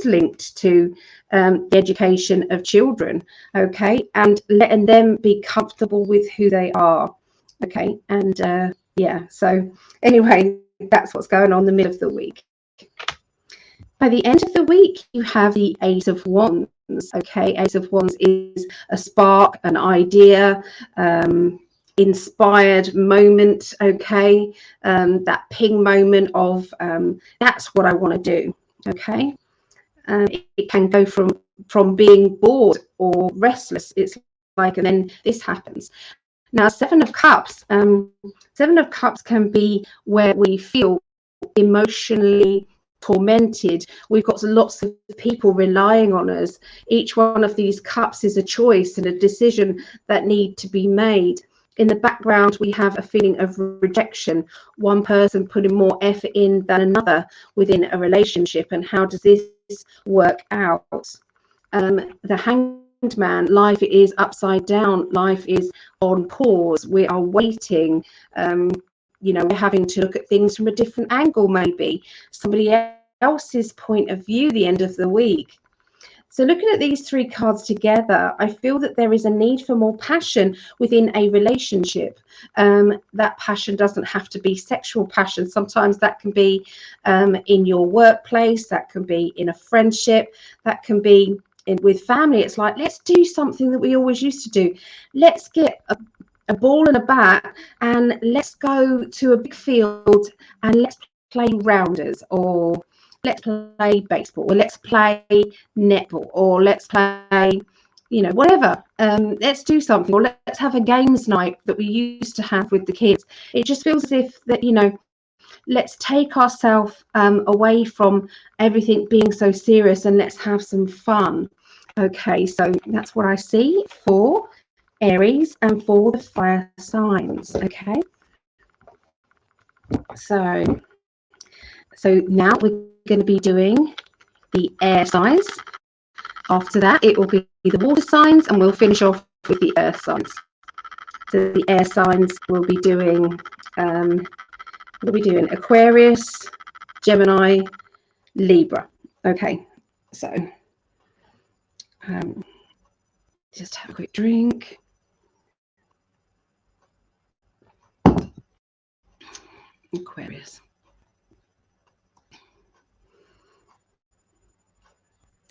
linked to the education of children, okay, and letting them be comfortable with who they are, okay, and yeah, so anyway, that's what's going on in the middle of the week. By the end of the week, you have the Ace of Wands, okay. Ace of Wands is a spark, an idea, inspired moment, okay, that ping moment of that's what I want to do, okay. It can go from being bored or restless, it's like, and then this happens. Now, Seven of Cups can be where we feel emotionally tormented. We've got lots of people relying on us. Each one of these cups is a choice and a decision that need to be made. In the background, we have a feeling of rejection, one person putting more effort in than another within a relationship. And how does this work out? The Hanged Man, life is upside down, life is on pause, we are waiting, you know, we're having to look at things from a different angle, maybe somebody else's point of view, the end of the week. So looking at these three cards together, I feel that there is a need for more passion within a relationship. That passion doesn't have to be sexual passion. Sometimes that can be in your workplace, that can be in a friendship, that can be with family. It's like, let's do something that we always used to do. Let's get a ball and a bat and let's go to a big field and let's play rounders, or let's play baseball, or let's play netball, or let's play, you know, whatever. Let's do something, or let's have a games night that we used to have with the kids. It just feels as if that, you know, let's take ourselves away from everything being so serious and let's have some fun. Okay, so that's what I see for Aries and for the fire signs. Okay, so now we're going to be doing the air signs. After that, it will be the water signs, and we'll finish off with the earth signs. So the air signs will be doing Aquarius, Gemini, Libra. Okay, so just have a quick drink. Aquarius.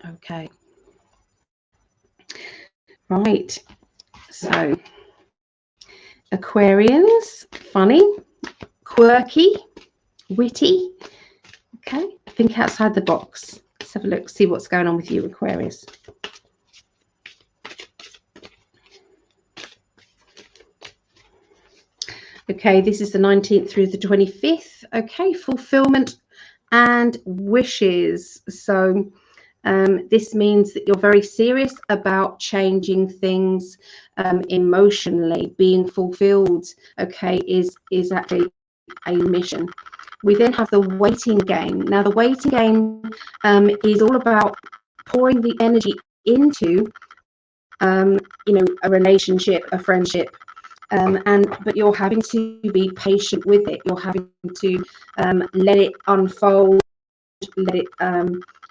Okay. Right. So Aquarians, funny, quirky, witty. Okay. Think outside the box. Let's have a look, see what's going on with you, Aquarius. Okay, this is the 19th through the 25th. Okay, fulfillment and wishes. So this means that you're very serious about changing things emotionally. Being fulfilled, okay, is actually a mission. We then have the waiting game. Now, the waiting game is all about pouring the energy into, you know, a relationship, a friendship, but you're having to be patient with it. You're having to let it unfold, let it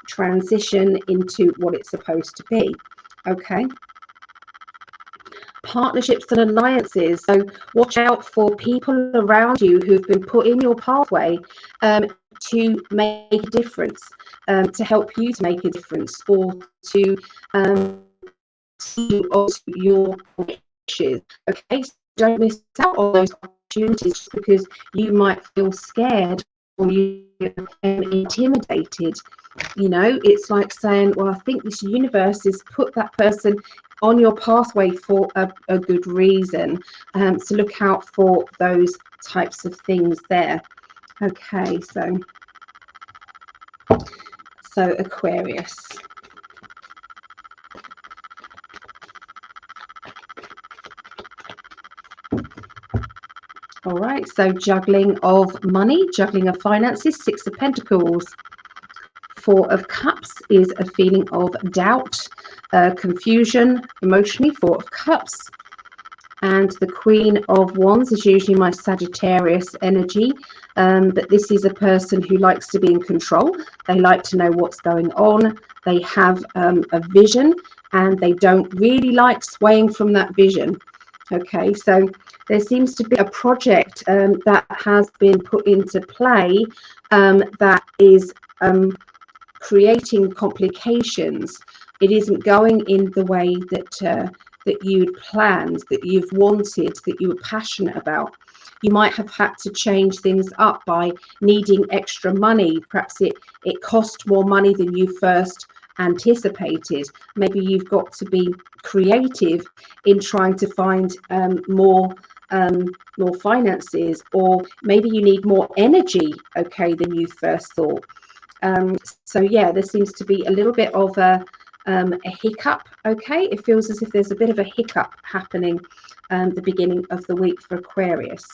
transition into what it's supposed to be. Okay. Partnerships and alliances. So watch out for people around you who've been put in your pathway to make a difference, to help you to make a difference, or to see your wishes. Okay, so don't miss out on those opportunities because you might feel scared or you intimidated. You know, it's like saying, well, I think this universe has put that person on your pathway for a good reason. So look out for those types of things there. Okay, so Aquarius. All right, so juggling of money, juggling of finances, Six of Pentacles. Four of Cups is a feeling of doubt, confusion emotionally, Four of Cups. And the Queen of Wands is usually my Sagittarius energy, but this is a person who likes to be in control. They like to know what's going on. They have a vision and they don't really like swaying from that vision. Okay, so there seems to be a project that has been put into play that is creating complications. It isn't going in the way that that you'd planned, that you've wanted, that you were passionate about. You might have had to change things up by needing extra money. Perhaps it cost more money than you first anticipated. Maybe you've got to be creative in trying to find more finances, or maybe you need more energy, okay, than you first thought. So yeah, there seems to be a little bit of a hiccup. Okay, it feels as if there's a bit of a hiccup happening the beginning of the week for Aquarius.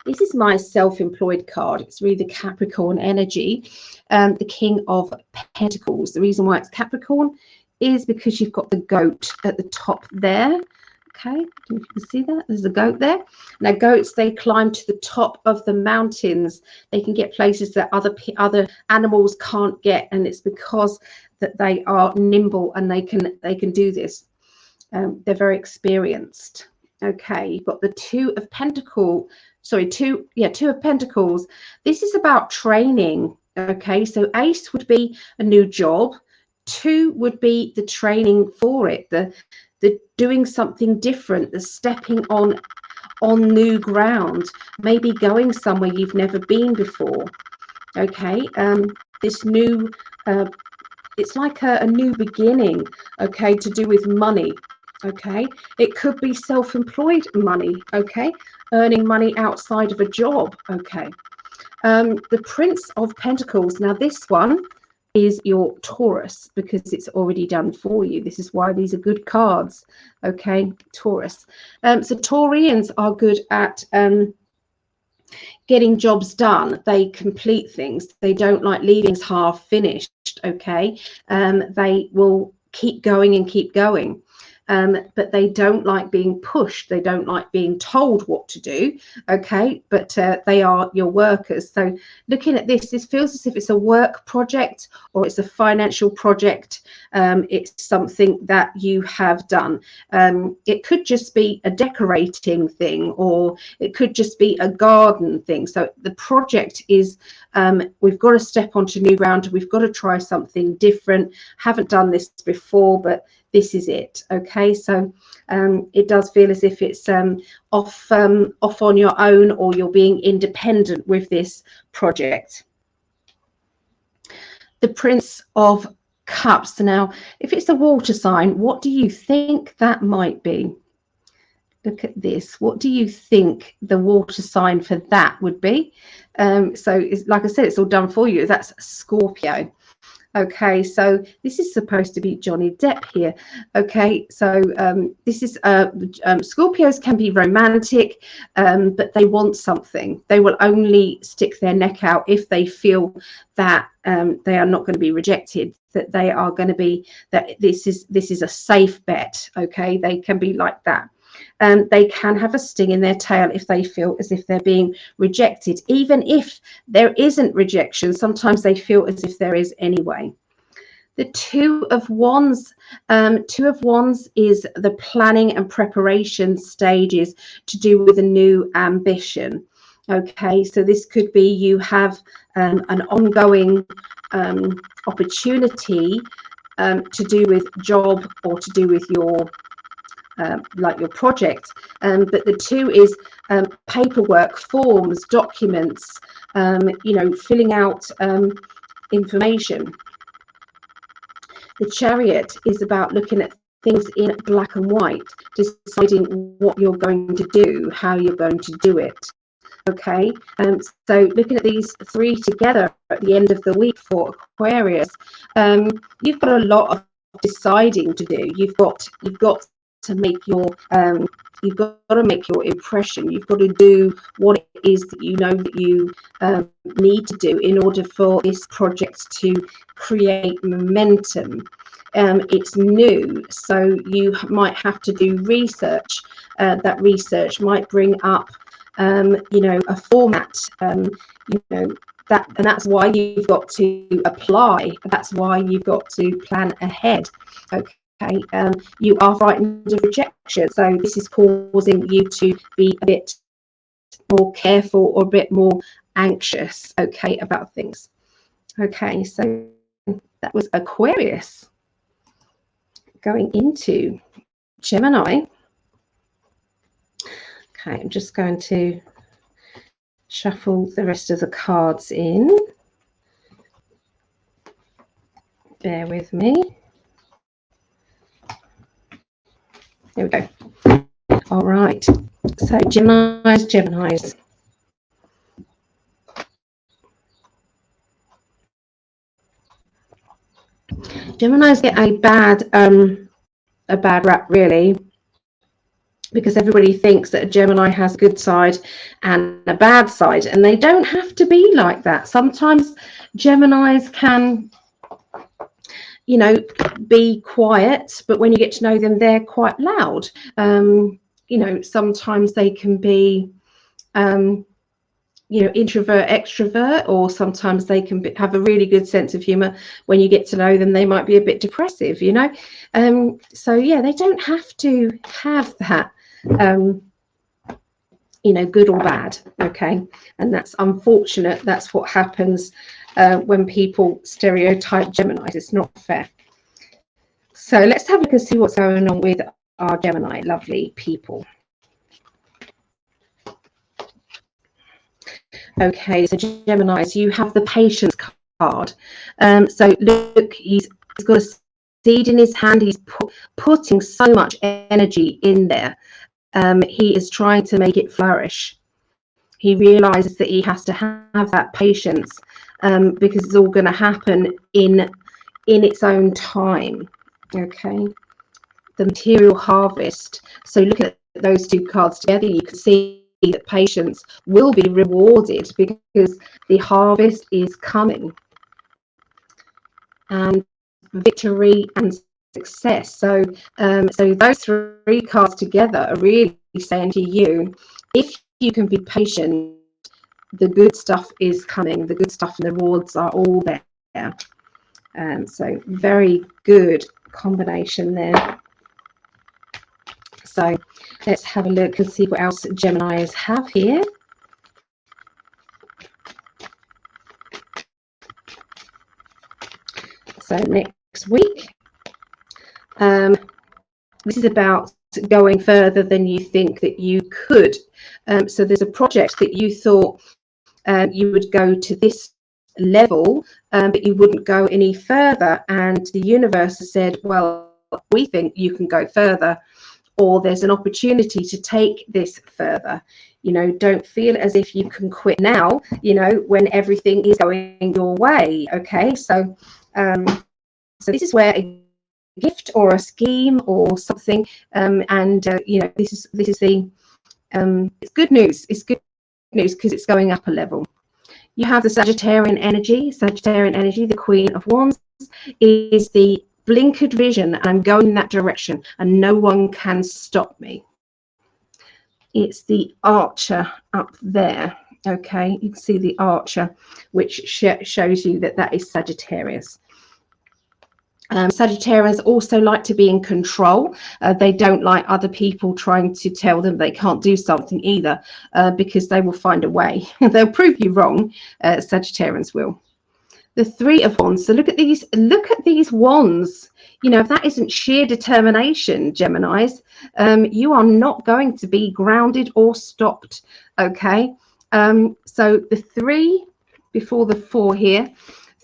This is my self-employed card. It's really the Capricorn energy, the King of Pentacles. The reason why it's Capricorn is because you've got the goat at the top there. Okay, I don't know if you can see that. There's a goat there. Now, goats, they climb to the top of the mountains. They can get places that other animals can't get, and it's because that they are nimble and they can do this. They're very experienced. Okay, you've got the Two of Pentacles. Two of Pentacles. This is about training. Okay, so Ace would be a new job. Two would be the training for it, the doing something different, the stepping on new ground, maybe going somewhere you've never been before. Okay, this new it's like a new beginning, okay, to do with money. Okay, it could be self-employed money, okay, earning money outside of a job. Okay, the Prince of Pentacles. Now this one is your Taurus, because it's already done for you. This is why these are good cards. Okay, Taurus. So Taurians are good at getting jobs done. They complete things. They don't like leaving things half finished. Okay, they will keep going and keep going. but they don't like being pushed. They don't like being told what to do. Okay, but they are your workers. So looking at this feels as if it's a work project or it's a financial project. It's something that you have done. It could just be a decorating thing, or it could just be a garden thing. So the project is, we've got to step onto new ground. We've got to try something different. Haven't done this before, but this is it. Okay, so it does feel as if it's off on your own, or you're being independent with this project. The Prince of Cups. Now, if it's a water sign, what do you think that might be? Look at this. What do you think the water sign for that would be? So it's, like I said, it's all done for you. That's Scorpio. Okay, so this is supposed to be Johnny Depp here. Okay, so this is Scorpios can be romantic, but they want something. They will only stick their neck out if they feel that they are not going to be rejected, that they are going to be, that this is a safe bet. Okay, they can be like that. They can have a sting in their tail if they feel as if they're being rejected. Even if there isn't rejection, sometimes they feel as if there is anyway. The Two of Wands. Two of Wands is the planning and preparation stages to do with a new ambition. Okay, so this could be you have an ongoing opportunity to do with job or to do with your like your project, but the two is paperwork, forms, documents, you know, filling out information. The Chariot is about looking at things in black and white, deciding what you're going to do, how you're going to do it. Okay, so looking at these three together at the end of the week for Aquarius, you've got a lot of deciding to do. You've got to make your you've got to make your impression. You've got to do what it is that you know that you need to do in order for this project to create momentum. It's new, so you might have to do research. That research might bring up you know, a format, you know, that, and that's why you've got to apply. That's why you've got to plan ahead. Okay. You are frightened of rejection, so this is causing you to be a bit more careful or a bit more anxious, okay, about things. Okay, so that was Aquarius. Going into Gemini. Okay, I'm just going to shuffle the rest of the cards in. Bear with me. There we go. All right. So Geminis. Geminis get a bad rap, really, because everybody thinks that a Gemini has a good side and a bad side, and they don't have to be like that. Sometimes Geminis can, you know, be quiet, but when you get to know them, they're quite loud. You know, sometimes they can be, you know, introvert, extrovert, or sometimes they can have a really good sense of humor. When you get to know them, they might be a bit depressive, you know. So yeah, they don't have to have that, you know, good or bad. Okay, and that's unfortunate. That's what happens when people stereotype Geminis. It's not fair. So let's have a look and see what's going on with our Gemini lovely people. Okay, so Geminis, you have the patience card. So look, he's got a seed in his hand. He's putting so much energy in there. He is trying to make it flourish. He realizes that he has to have that patience because it's all going to happen in its own time. Okay, the material harvest. So look at those two cards together. You can see that patience will be rewarded because the harvest is coming, and victory and success. So those three cards together are really saying to you, if you can be patient, the good stuff is coming. The good stuff and the rewards are all there. So very good combination there. So let's have a look and see what else Geminis have here. So next week, this is about going further than you think that you could. So there's a project that you thought you would go to this level, but you wouldn't go any further. And the universe has said, well, we think you can go further, or there's an opportunity to take this further. You know, don't feel as if you can quit now, you know, when everything is going your way. Okay, so this is where a gift or a scheme or something, you know, this is the it's good news. It's good news because it's going up a level. You have the Sagittarian energy. Sagittarian energy, the Queen of Wands, is the blinkered vision. I'm going in that direction and no one can stop me. It's the Archer up there. Okay, you can see the Archer, which shows you that that is Sagittarius. Sagittarians also like to be in control. They don't like other people trying to tell them they can't do something either, because they will find a way. They'll prove you wrong. Sagittarians will. The Three of Wands. So look at these wands. You know, if that isn't sheer determination, Geminis, you are not going to be grounded or stopped. Okay. So the 3 before the 4 here.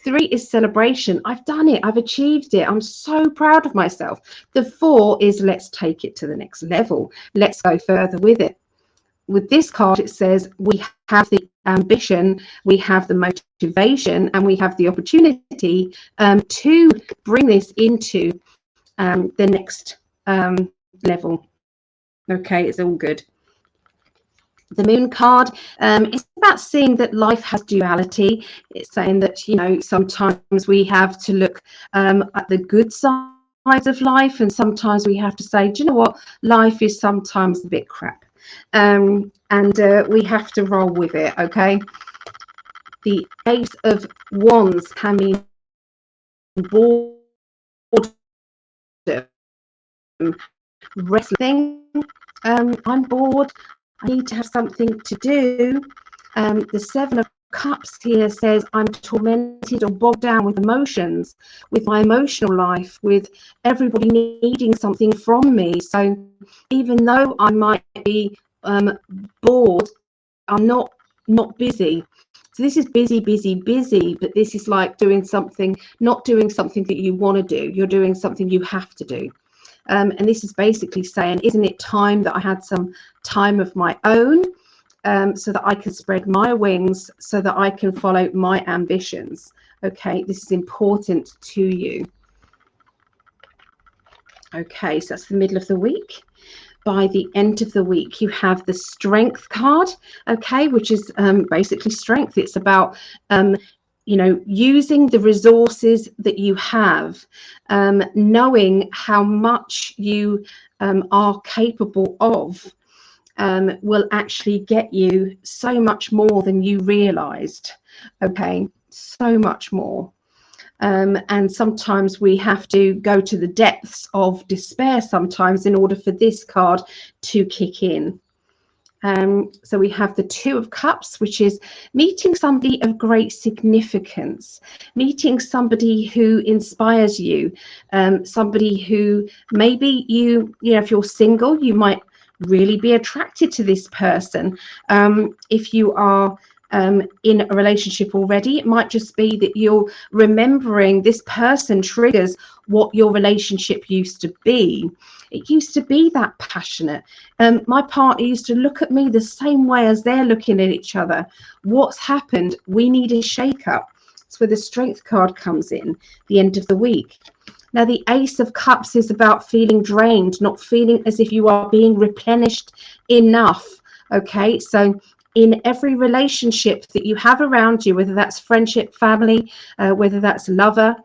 3 is celebration. I've done it. I've achieved it. I'm so proud of myself. The 4 is let's take it to the next level. Let's go further with it. With this card, it says we have the ambition, we have the motivation, and we have the opportunity to bring this into the next level. Okay, it's all good. The Moon card is about seeing that life has duality. It's saying that, you know, sometimes we have to look at the good sides of life, and sometimes we have to say, do you know what, life is sometimes a bit crap, and we have to roll with it. Okay, the Ace of Wands can mean boredom, wrestling. I'm bored, I need to have something to do. The 7 of Cups here says I'm tormented or bogged down with emotions, with my emotional life, with everybody needing something from me. So even though I might be bored, I'm not busy. So this is busy, but this is like doing something, not doing something that you want to do. You're doing something you have to do. And this is basically saying, isn't it time that I had some time of my own, so that I can spread my wings, so that I can follow my ambitions? Okay, this is important to you. Okay, so that's the middle of the week. By the end of the week, you have the Strength card, okay, which is basically strength. It's about you know, using the resources that you have, knowing how much you are capable of, will actually get you so much more than you realized. Okay, so much more. And sometimes we have to go to the depths of despair sometimes in order for this card to kick in. So we have the 2 of Cups, which is meeting somebody of great significance, meeting somebody who inspires you, somebody who maybe you know, if you're single, you might really be attracted to this person. If you are in a relationship already, it might just be that you're remembering this person triggers what your relationship used to be. It used to be that passionate. My partner used to look at me the same way as they're looking at each other. What's happened? We need a shake-up. That's where the Strength card comes in, the end of the week. Now, the Ace of Cups is about feeling drained, not feeling as if you are being replenished enough. Okay, so in every relationship that you have around you, whether that's friendship, family, whether that's lover,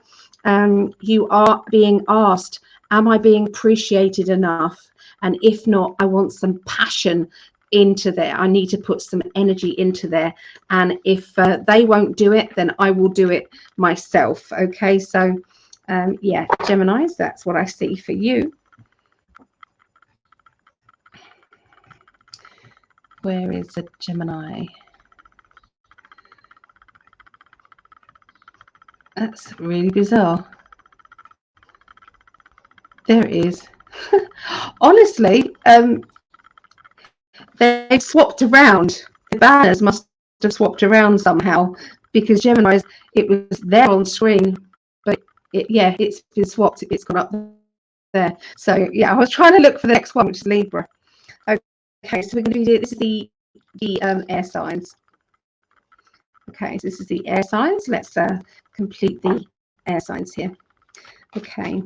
you are being asked, Am I being appreciated enough? And if not, I want some passion into there. I need to put some energy into there. And if they won't do it, then I will do it myself. Okay, so yeah, Geminis, that's what I see for you. Where is a Gemini? That's really bizarre. There it is. Honestly, they've swapped around. The banners must have swapped around somehow, because Gemini's, it was there on screen, but yeah, it's been swapped. It's gone up there. So yeah, I was trying to look for the next one, which is Libra. Okay, so we're going to do this is the air signs. Okay, so this is the air signs. Let's complete the air signs here. Okay.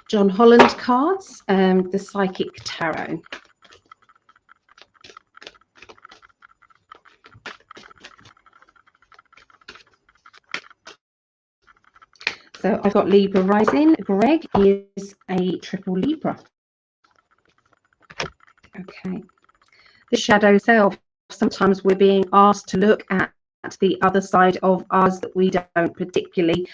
John Holland cards, the Psychic Tarot. So I've got Libra rising. Greg is a triple Libra. Okay. The shadow self. Sometimes we're being asked to look at the other side of us that we don't particularly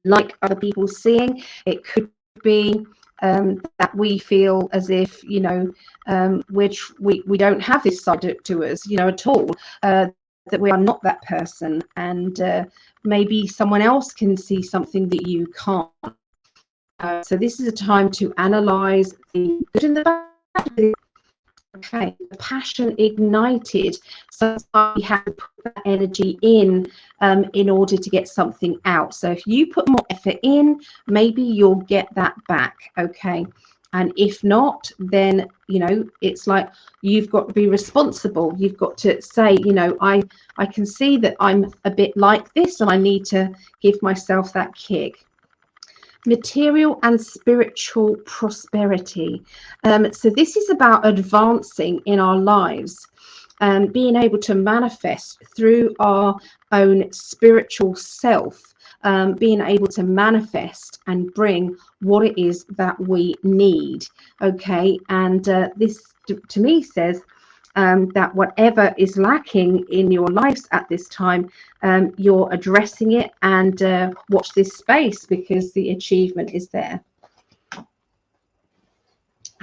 like other people seeing. It could be that we feel as if, you know, we don't have this side to us, you know, at all, that we are not that person, and maybe someone else can see something that you can't. So this is a time to analyze the good and the bad. Okay, the passion ignited. So you have to put that energy in order to get something out. So if you put more effort in, maybe you'll get that back. Okay, and if not, then, you know, it's like you've got to be responsible. You've got to say, you know, I can see that I'm a bit like this, and I need to give myself that kick. Material and spiritual prosperity. So this is about advancing in our lives, being able to manifest through our own spiritual self, being able to manifest and bring what it is that we need. Okay, and this to me says that whatever is lacking in your lives at this time, you're addressing it, and watch this space, because the achievement is there.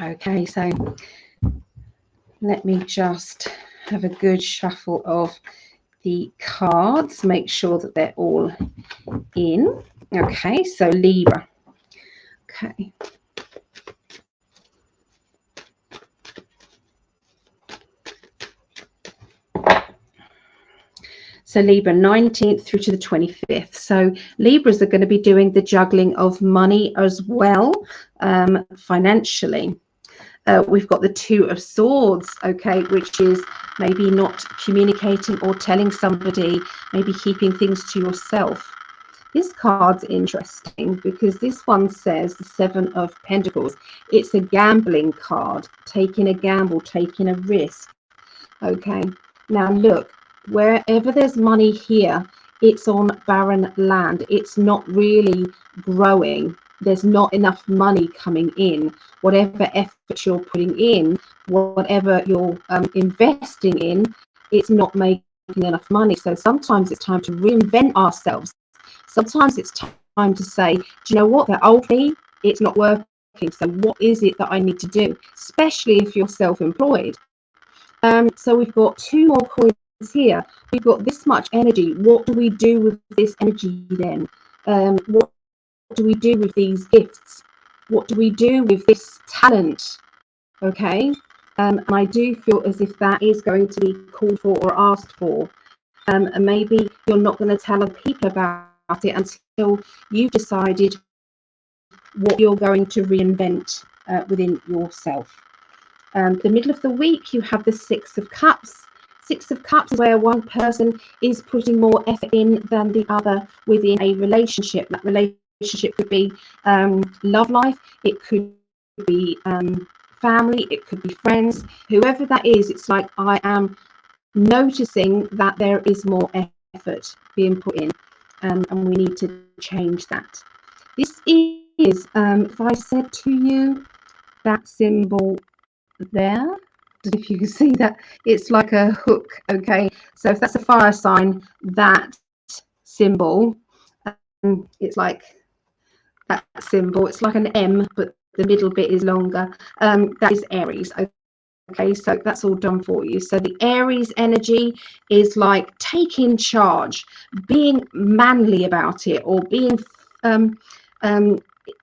Okay, so let me just have a good shuffle of the cards, make sure that they're all in. Okay, so Libra. Okay. So Libra, 19th through to the 25th. So Libras are going to be doing the juggling of money as well, financially. We've got the Two of Swords, okay, which is maybe not communicating or telling somebody, maybe keeping things to yourself. This card's interesting because this one says the Seven of Pentacles. It's a gambling card, taking a gamble, taking a risk. Okay, now look, wherever there's money here, it's on barren land. It's not really growing. There's not enough money coming in. Whatever effort you're putting in, whatever you're investing in, it's not making enough money. So sometimes it's time to reinvent ourselves. Sometimes it's time to say, do you know what, that old me, it's not working. So what is it that I need to do, especially if you're self-employed? So we've got two more coins here. We've got this much energy. What do we do with this energy then? What do we do with these gifts? What do we do with this talent? Okay, and I do feel as if that is going to be called for or asked for, and maybe you're not going to tell other people about it until you've decided what you're going to reinvent within yourself. The middle of the week, you have the Six of Cups. Six of Cups is where one person is putting more effort in than the other within a relationship. That relationship could be love life, it could be family, it could be friends, whoever that is. It's like I am noticing that there is more effort being put in, and we need to change that. This is, if I said to you, that symbol there, I don't know if you can see that, it's like a hook. Okay, so if that's a fire sign, that symbol, it's like that symbol, it's like an M, but the middle bit is longer. That is Aries. Okay, so that's all done for you. So the Aries energy is like taking charge, being manly about it, or being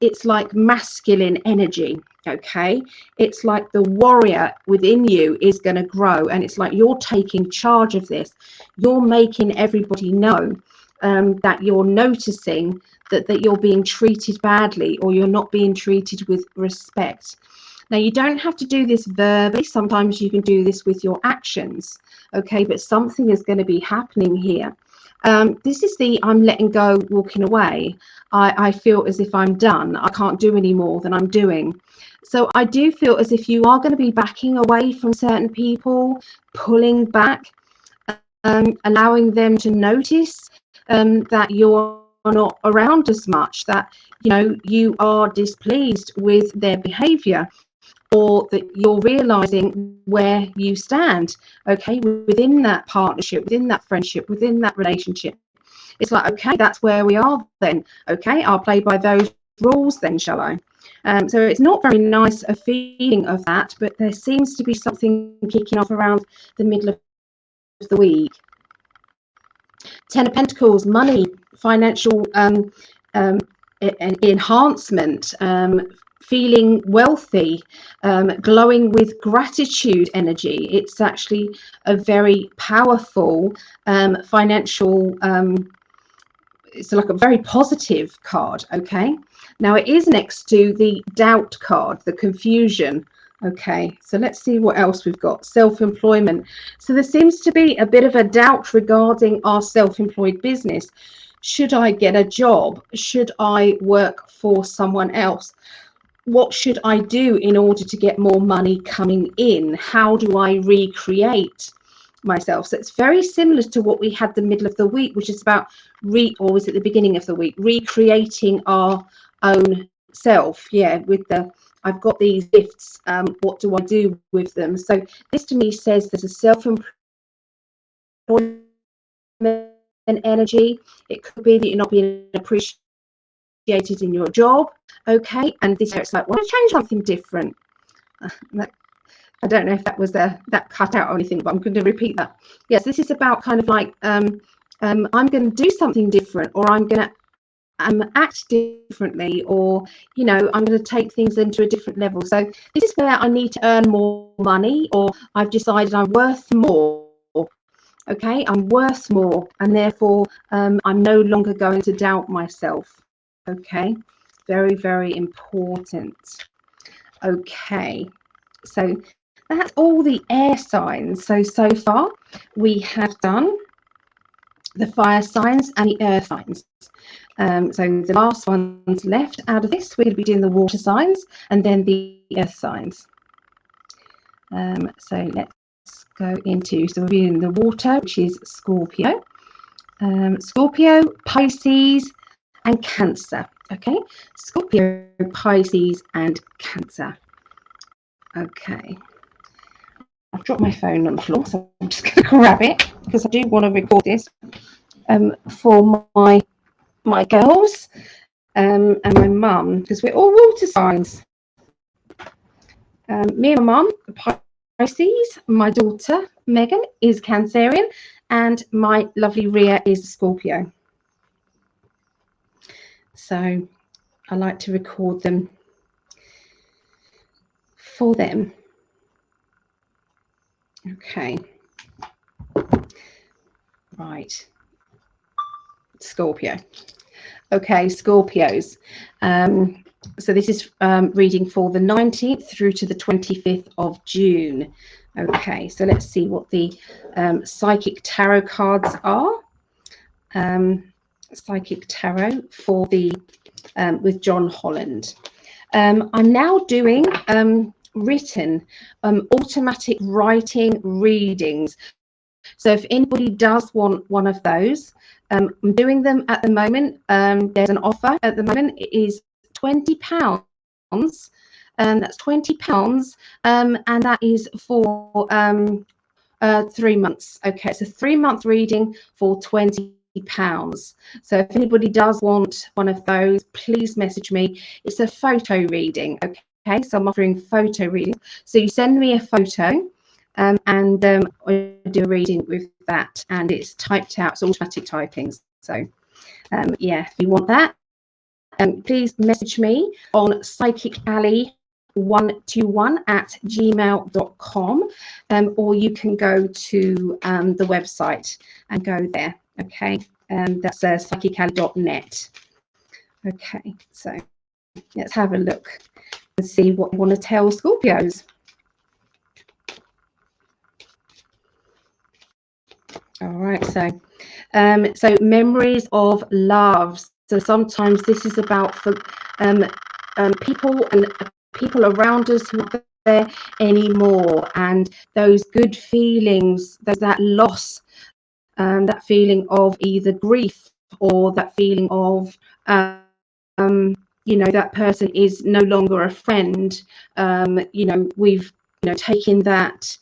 it's like masculine energy. Okay, it's like the warrior within you is going to grow, and it's like you're taking charge of this. You're making everybody know that you're noticing that you're being treated badly, or you're not being treated with respect. Now, you don't have to do this verbally. Sometimes you can do this with your actions, okay? But something is going to be happening here. This is the I'm letting go, walking away. I feel as if I'm done. I can't do any more than I'm doing. So I do feel as if you are going to be backing away from certain people, pulling back, allowing them to notice that you're not around as much, that you are displeased with their behavior, or that you're realizing where you stand, okay, within that partnership, within that friendship, within that relationship. It's like, okay, that's where we are then. Okay, I'll play by those rules then, shall I? So it's not very nice a feeling of that, but there seems to be something kicking off around the middle of the week. Ten of Pentacles, money, financial enhancement, feeling wealthy, glowing with gratitude energy. It's actually a very powerful financial, it's like a very positive card. Okay, now it is next to the doubt card, the confusion. Okay, so let's see what else we've got. Self-employment. So there seems to be a bit of a doubt regarding our self-employed business. Should I get a job? Should I work for someone else? What should I do in order to get more money coming in? How do I recreate myself? So it's very similar to what we had the middle of the week, which is about or was it the beginning of the week, recreating our own self. Yeah, with the I've got these gifts, what do I do with them? So this to me says there's a self-employment energy. It could be that you're not being appreciated in your job, okay, and this it's like, well, change something different. I don't know if that was that cut out or anything, but I'm going to repeat that. Yes, this is about kind of like I'm going to do something different, or I'm going to act differently, or I'm going to take things into a different level. So this is where I need to earn more money, or I've decided I'm worth more. Okay, I'm worth more, and therefore I'm no longer going to doubt myself. Okay, very, very important. Okay, so that's all the air signs. So far we have done the fire signs and the earth signs. So the last ones left out of this, we're going to be doing the water signs and then the earth signs. So let's go into, so we're doing the water, which is Scorpio, Scorpio, Pisces, and Cancer. Okay, Scorpio, Pisces, and Cancer. Okay, I've dropped my phone on the floor, so I'm just going to grab it because I do want to record this for my girls and my mum, because we're all water signs. Me and my mum, Pisces, my daughter Megan is Cancerian, and my lovely Ria is Scorpio. So I like to record them for them. Okay. Right. Scorpio. Okay, Scorpios. So this is reading for the 19th through to the 25th of June. Okay, so let's see what the psychic tarot cards are. Psychic tarot for the with John Holland. I'm now doing written automatic writing readings. So if anybody does want one of those, I'm doing them at the moment. There's an offer at the moment. It is £20. That's £20, and that is for 3 months. Okay, it's a 3-month reading for £20. So if anybody does want one of those, please message me. It's a photo reading. Okay, so I'm offering photo reading. So you send me a photo, and I do a reading with that, and it's typed out. It's automatic typing. So yeah, if you want that, please message me on psychically121@gmail.com, or you can go to the website and go there. Okay, that's psychically.net. Okay, so let's have a look and see what I want to tell Scorpios. All right, so memories of love. So sometimes this is about for people and people around us who aren't there anymore, and those good feelings, there's that loss, that feeling of either grief or that feeling of that person is no longer a friend. We've taken that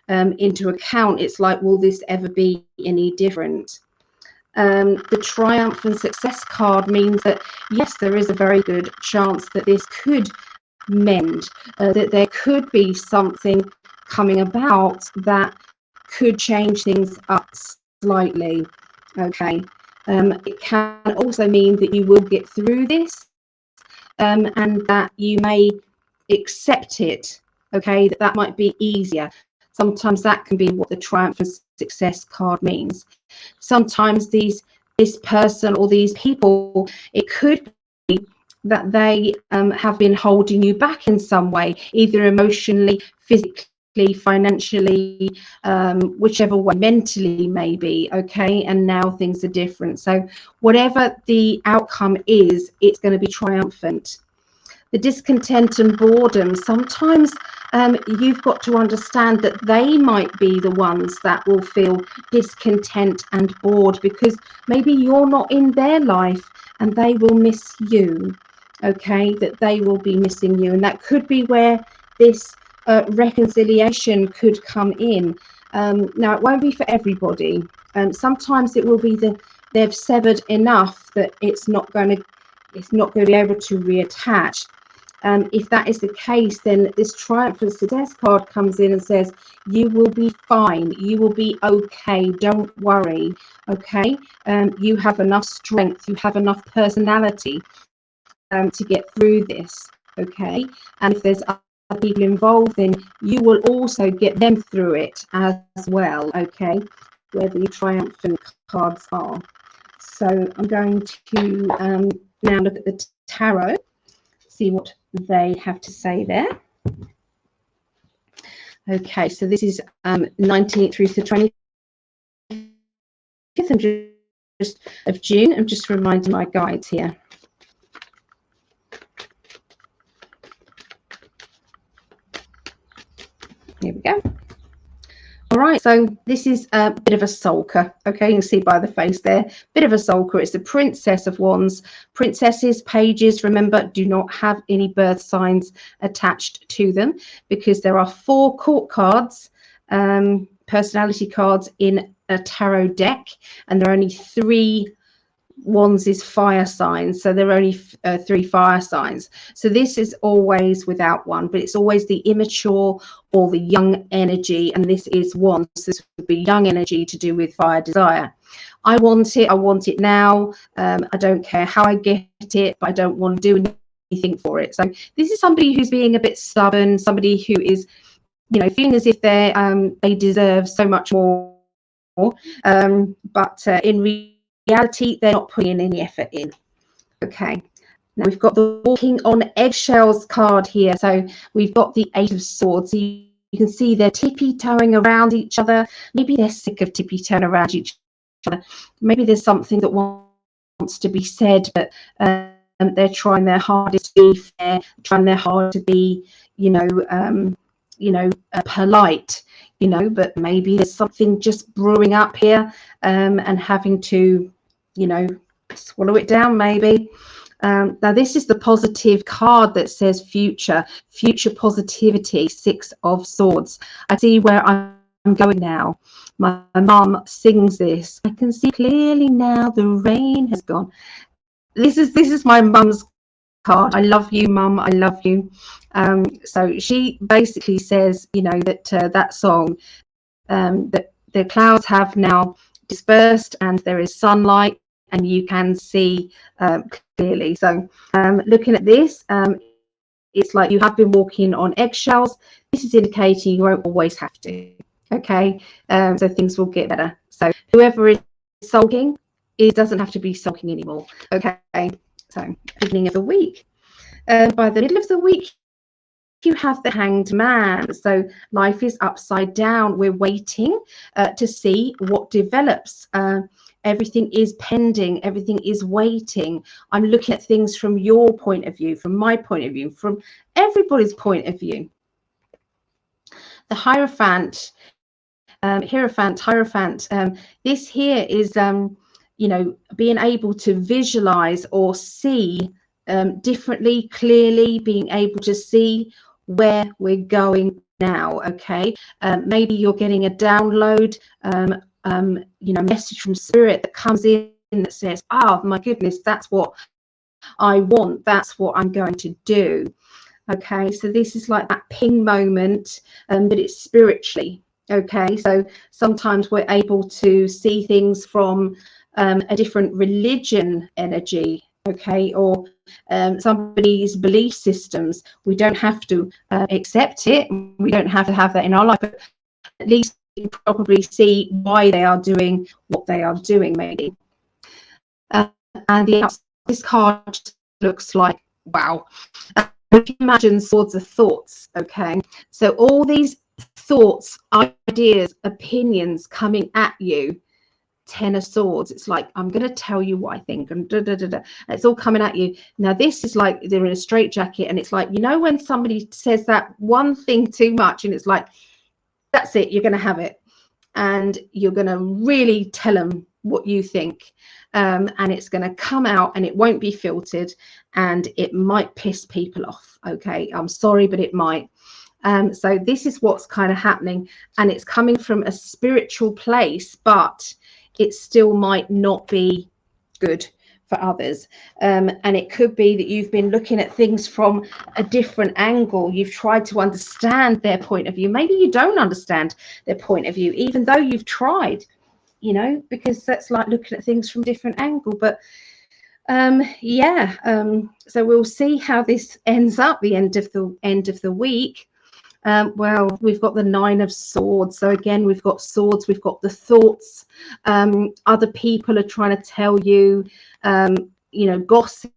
into account. It's like, will this ever be any different? The triumph and success card means that yes, there is a very good chance that this could mend, that there could be something coming about that could change things up slightly. Okay, it can also mean that you will get through this, and that you may accept it. Okay, that might be easier. Sometimes that can be what the triumph and success card means. Sometimes this person or these people, it could be that they have been holding you back in some way, either emotionally, physically, financially, whichever way, mentally maybe. Okay, and now things are different. So whatever the outcome is, it's going to be triumphant. The discontent and boredom, sometimes you've got to understand that they might be the ones that will feel discontent and bored because maybe you're not in their life and they will miss you. Okay, that they will be missing you, and that could be where this reconciliation could come in. Now, it won't be for everybody. Sometimes it will be that they've severed enough that it's not going to be able to reattach. If that is the case, then this triumph and success card comes in and says, you will be fine, you will be okay, don't worry. Okay, you have enough strength, you have enough personality to get through this. Okay, and if there's other people involved, then you will also get them through it as well. Okay, where the triumphant cards are. So I'm going to now look at the tarot, see what they have to say there. Okay, so this is 19th through to 25th of June. I'm just reminding my guides here. Here we go. All right, so this is a bit of a sulker. Okay, you can see by the face there, bit of a sulker. It's the Princess of Wands. Princesses, pages, remember, do not have any birth signs attached to them because there are 4 court cards, personality cards in a tarot deck, and there are only 3 Wands is fire signs, so there are only 3 fire signs. So this is always without one, but it's always the immature or the young energy, and this is Wands. This would be young energy to do with fire desire. I want it now. I don't care how I get it, but I don't want to do anything for it. So this is somebody who's being a bit stubborn, somebody who is, feeling as if they deserve so much more, but in reality, they're not putting any effort in. Okay, now we've got the walking on eggshells card here. So we've got the 8 of Swords. So you can see they're tippy-toeing around each other. Maybe they're sick of tippy-toeing around each other. Maybe there's something that wants to be said, but they're trying their hardest to be fair, trying their hard to be, polite. But maybe there's something just brewing up here, and having to you know, swallow it down maybe. Now this is the positive card that says future positivity, 6 of Swords. I see where I'm going now. My mum sings this. I can see clearly now the rain has gone. This is my mum's card. I love you, mum. I love you. So she basically says, you know, that that song, that the clouds have now dispersed and there is sunlight and you can see clearly. So looking at this, it's like you have been walking on eggshells. This is indicating you won't always have to. Okay, so things will get better. So whoever is sulking, it doesn't have to be sulking anymore. Okay, so beginning of the week. By the middle of the week, you have the Hanged Man. So life is upside down. We're waiting to see what develops. Everything is pending. Everything is waiting. I'm looking at things from your point of view, from my point of view, from everybody's point of view. The Hierophant, Hierophant. This here is, you know, being able to visualize or see differently, clearly, being able to see where we're going now. Okay, maybe you're getting a download, you know, message from spirit that comes in that says, oh my goodness, that's what I want, that's what I'm going to do. Okay, so this is like that ping moment, but it's spiritually. Okay, so sometimes we're able to see things from a different religion energy. Okay, or somebody's belief systems. We don't have to accept it. We don't have to have that in our life, but at least you probably see why they are doing what they are doing, maybe. And this card looks like, wow. If you imagine swords of thoughts, okay? So all these thoughts, ideas, opinions coming at you, 10 of Swords. It's like, I'm going to tell you what I think, and it's all coming at you. Now this is like they're in a straitjacket, and it's like, you know, when somebody says that one thing too much, and it's like, that's it, you're going to have it, and you're going to really tell them what you think, and it's going to come out, and it won't be filtered, and it might piss people off. Okay, I'm sorry, but it might. So this is what's kind of happening, and it's coming from a spiritual place, but it still might not be good for others. And it could be that you've been looking at things from a different angle. You've tried to understand their point of view. Maybe you don't understand their point of view, even though you've tried, you know, because that's like looking at things from a different angle. But so we'll see how this ends up, the end of the week. Well, we've got the 9 of Swords. So again, we've got swords, we've got the thoughts. Other people are trying to tell you, you know, gossip,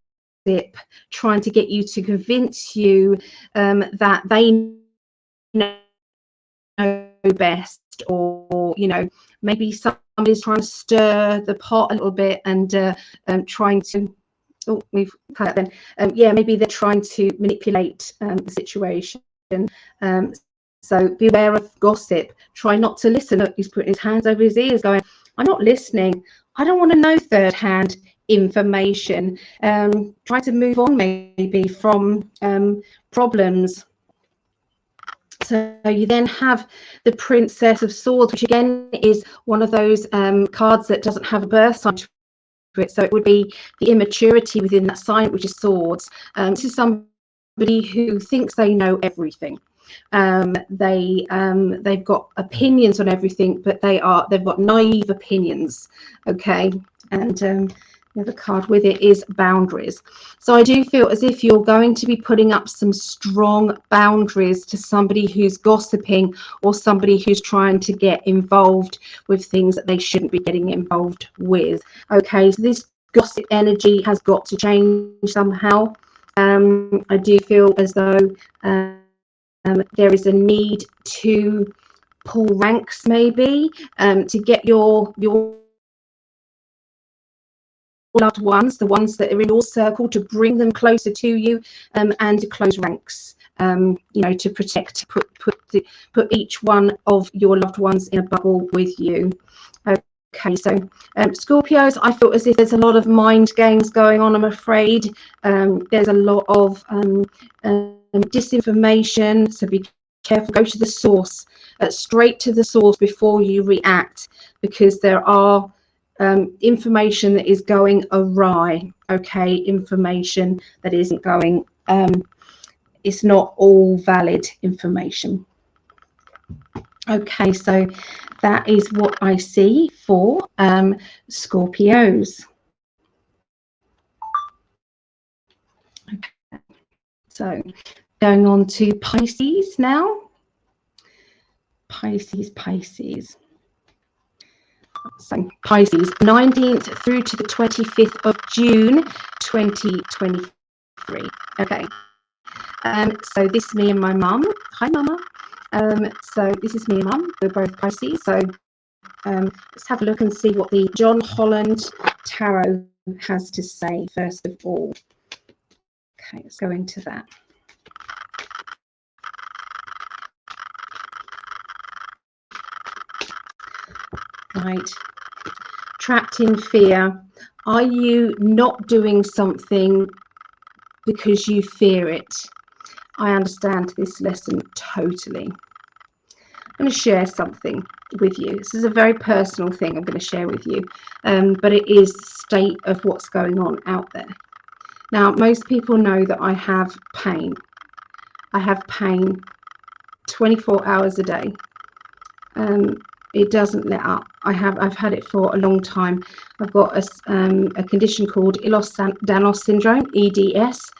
trying to get you to convince you that they know best, or, you know, maybe somebody's trying to stir the pot a little bit and trying to, oh, we've cut it then. Yeah, maybe they're trying to manipulate the situation. So beware of gossip. Try not to listen. Look, he's putting his hands over his ears going, I'm not listening. I don't want to know third-hand information. Try to move on maybe from problems. So you then have the Princess of Swords, which again is one of those cards that doesn't have a birth sign to it. So it would be the immaturity within that sign, which is Swords. This is somebody who thinks they know everything. They've got opinions on everything, but they've got naive opinions. Okay, and the other card with it is boundaries. So I do feel as if you're going to be putting up some strong boundaries to somebody who's gossiping, or somebody who's trying to get involved with things that they shouldn't be getting involved with. Okay, so this gossip energy has got to change somehow. I do feel as though there is a need to pull ranks, maybe, to get your loved ones, the ones that are in your circle, to bring them closer to you, and to close ranks, you know, to protect, put each one of your loved ones in a bubble with you. Okay, so Scorpios, I feel as if there's a lot of mind games going on, I'm afraid. There's a lot of disinformation, so be careful. Go to the source, straight to the source before you react, because there are information that is going awry. Okay, information that isn't going, it's not all valid information. Okay, so that is what I see for Scorpios. Okay, so going on to Pisces now. Pisces. So Pisces, 19th through to the 25th of June, 2023. Okay. So this is me and my mum. Hi, Mama. So this is me and Mum. We're both Pisces. So let's have a look and see what the John Holland Tarot has to say first of all. Okay, let's go into that. Right. Trapped in fear. Are you not doing something because you fear it? I understand this lesson totally. I'm going to share something with you. This is a very personal thing I'm going to share with you, but it is the state of what's going on out there. Now, most people know that I have pain. I have pain 24 hours a day. It doesn't let up. I've had it for a long time. I've got a condition called Ehlers-Danlos syndrome, EDS,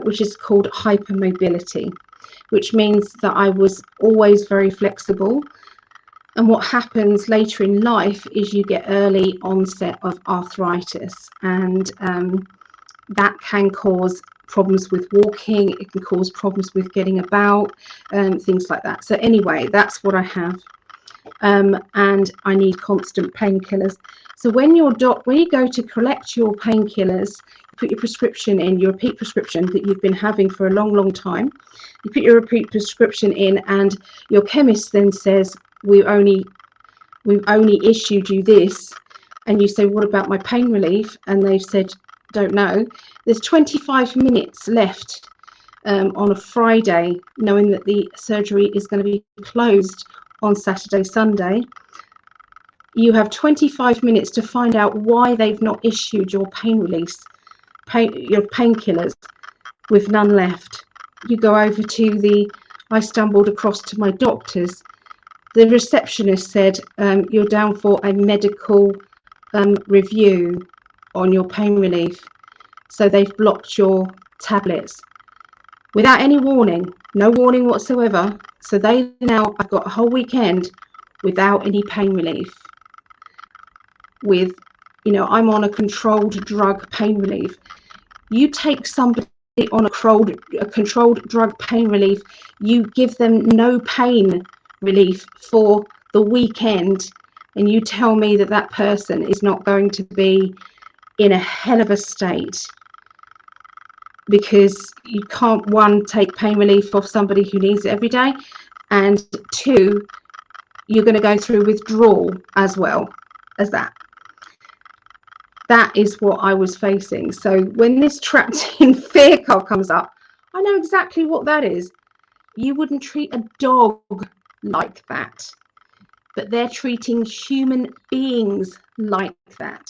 which is called hypermobility, which means that I was always very flexible. And what happens later in life is you get early onset of arthritis, and that can cause problems with walking. It can cause problems with getting about, things like that. So anyway, that's what I have. And I need constant painkillers. So when you go to collect your painkillers, you put your prescription in, your repeat prescription that you've been having for a long time. You put your repeat prescription in, and your chemist then says, we've only issued you this. And you say, what about my pain relief? And they've said, don't know. There's 25 minutes left on a Friday, knowing that the surgery is going to be closed on Saturday, Sunday. You have 25 minutes to find out why they've not issued your pain release, your painkillers, with none left. You go over to I stumbled across to my doctor's. The receptionist said, you're down for a medical review on your pain relief. So they've blocked your tablets without any warning, no warning whatsoever. So I've got a whole weekend without any pain relief. I'm on a controlled drug pain relief. You take somebody on a controlled drug pain relief, you give them no pain relief for the weekend, and you tell me that that person is not going to be in a hell of a state, because you can't, one, take pain relief off somebody who needs it every day, and two, you're going to go through withdrawal as well as that. That is what I was facing. So when this trapped in fear card comes up, I know exactly what that is. You wouldn't treat a dog like that, but they're treating human beings like that.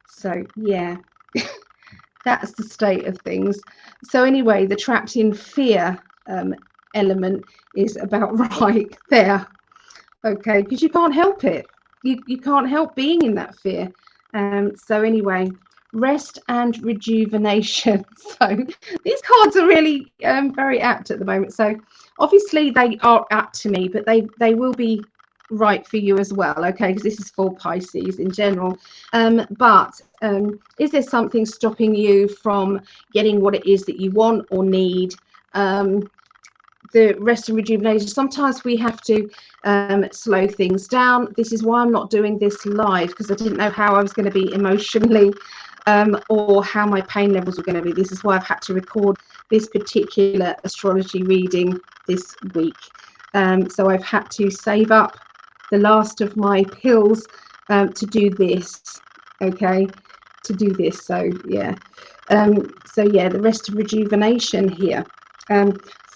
So yeah, that's the state of things. So anyway, the trapped in fear element is about right there. Okay, because you can't help it. You can't help being in that fear. So anyway, rest and rejuvenation. So these cards are really very apt at the moment. So obviously they are apt to me, but they will be right for you as well. Okay, because this is for Pisces in general. But is there something stopping you from getting what it is that you want or need? The rest and rejuvenation, sometimes we have to slow things down. This is why I'm not doing this live, because I didn't know how I was going to be emotionally or how my pain levels were going to be. This is why I've had to record this particular astrology reading this week. So I've had to save up the last of my pills to do this, okay, to do this. So yeah, the rest of rejuvenation here.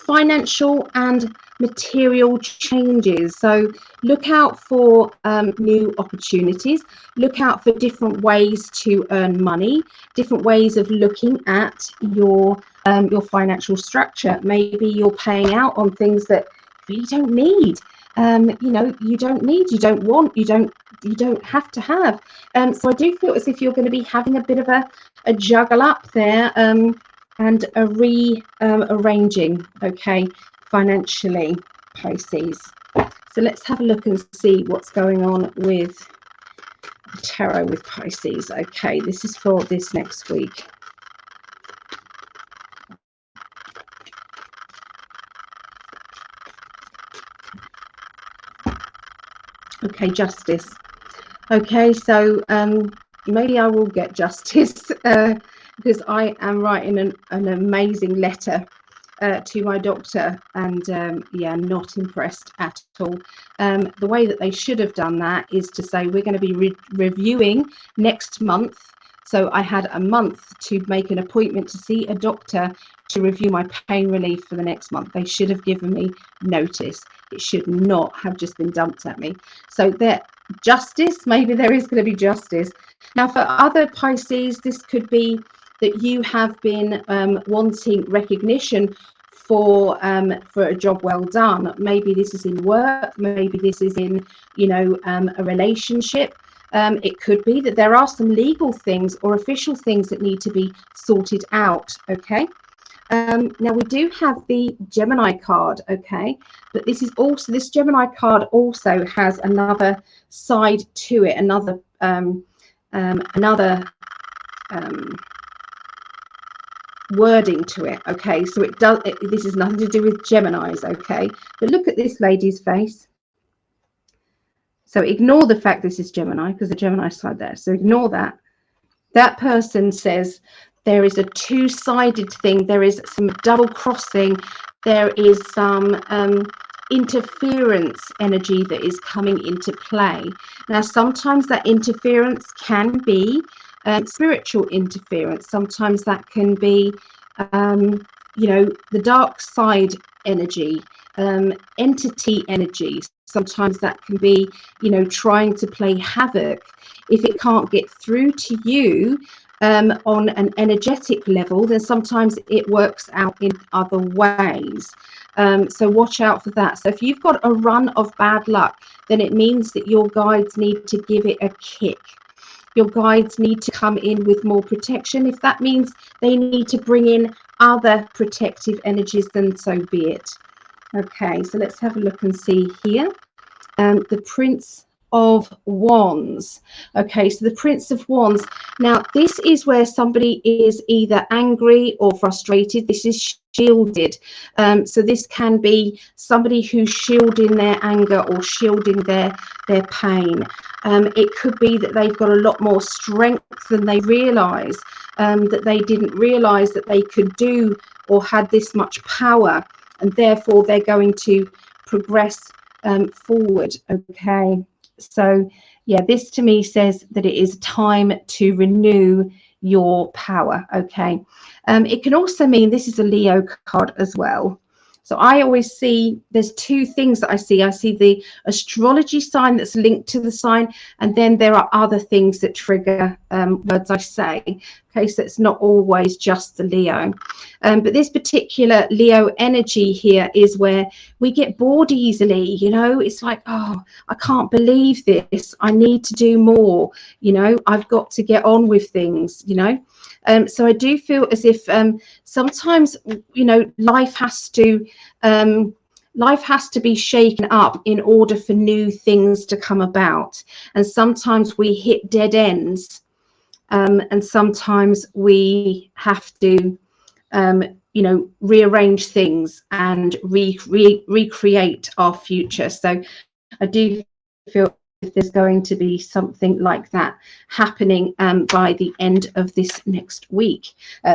Financial and material changes. So look out for new opportunities. Look out for different ways to earn money, different ways of looking at your financial structure. Maybe you're paying out on things that you really don't need. You don't need, you don't want, you don't have to have. So I do feel as if you're going to be having a bit of a juggle up there, and a rearranging, okay, financially, Pisces. So let's have a look and see what's going on with tarot with Pisces. Okay, this is for this next week. Okay, justice. Okay, so maybe I will get justice because I am writing an amazing letter to my doctor, and not impressed at all. The way that they should have done that is to say we're going to be reviewing next month. So I had a month to make an appointment to see a doctor to review my pain relief for the next month. They should have given me notice. It should not have just been dumped at me. So that justice, maybe there is going to be justice. Now for other Pisces, this could be that you have been wanting recognition for a job well done. Maybe this is in work, maybe this is in a relationship. It could be that there are some legal things or official things that need to be sorted out. Okay. Now we do have the Gemini card, okay, but this Gemini card also has another side to it, another wording to it. Okay, so this is nothing to do with Geminis, okay, but look at this lady's face. So ignore the fact this is Gemini, because the Gemini side there, so ignore that. That person says there is a two-sided thing, there is some double crossing, there is some interference energy that is coming into play. Now sometimes that interference can be spiritual interference, sometimes that can be the dark side energy, entity energy. Sometimes that can be trying to play havoc. If it can't get through to you on an energetic level, then sometimes it works out in other ways. So watch out for that. So if you've got a run of bad luck, then it means that your guides need to give it a kick. Your guides need to come in with more protection. If that means they need to bring in other protective energies, then so be it. Okay, so let's have a look and see here. The Prince of Wands. Okay, so the Prince of Wands. Now, this is where somebody is either angry or frustrated. This is shielded. So this can be somebody who's shielding their anger or shielding their pain. It could be that they've got a lot more strength than they realize, that they didn't realize that they could do or had this much power, and therefore they're going to progress forward. Okay, so yeah, this to me says that it is time to renew your power. Okay, it can also mean this is a Leo card as well. So I always see there's two things that I see. I see the astrology sign that's linked to the sign, and then there are other things that trigger words I say. Okay, so it's not always just the Leo. But this particular Leo energy here is where we get bored easily. It's like, oh, I can't believe this. I need to do more. I've got to get on with things. So I do feel as if sometimes life has to be shaken up in order for new things to come about, and sometimes we hit dead ends, and sometimes we have to rearrange things and recreate our future. So I do feel there's going to be something like that happening by the end of this next week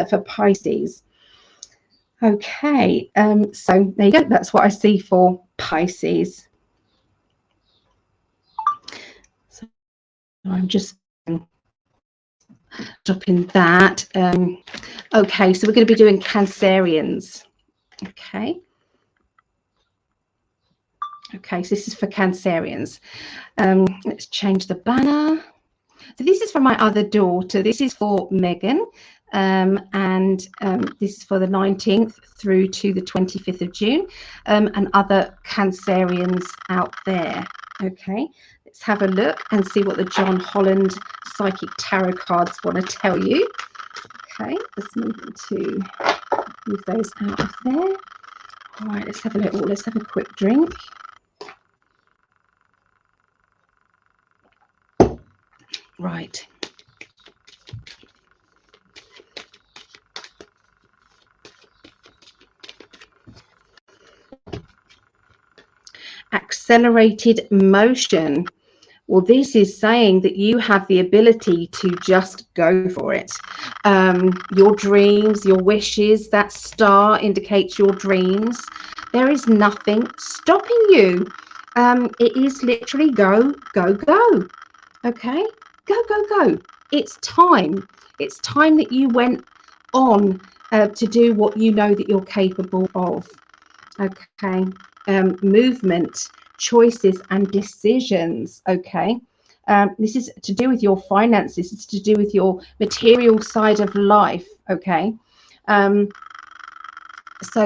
for Pisces. Okay, so there you go. That's what I see for Pisces. I'm just stopping that. Okay, so we're going to be doing Cancerians. Okay. Okay, so this is for Cancerians. Let's change the banner. So this is for my other daughter. This is for Megan. And this is for the 19th through to the 25th of June, and other Cancerians out there. Okay, let's have a look and see what the John Holland Psychic Tarot cards want to tell you. Okay, let's move those out of there. All right, let's have a quick drink. Right. Accelerated motion. Well, this is saying that you have the ability to just go for it. Your dreams, your wishes, that star indicates your dreams. There is nothing stopping you. It is literally go, go, go. Okay, go, go, go. It's time. It's time that you went on to do what you know that you're capable of. Okay, movement, choices and decisions. Okay, this is to do with your finances. It's to do with your material side of life. Okay, so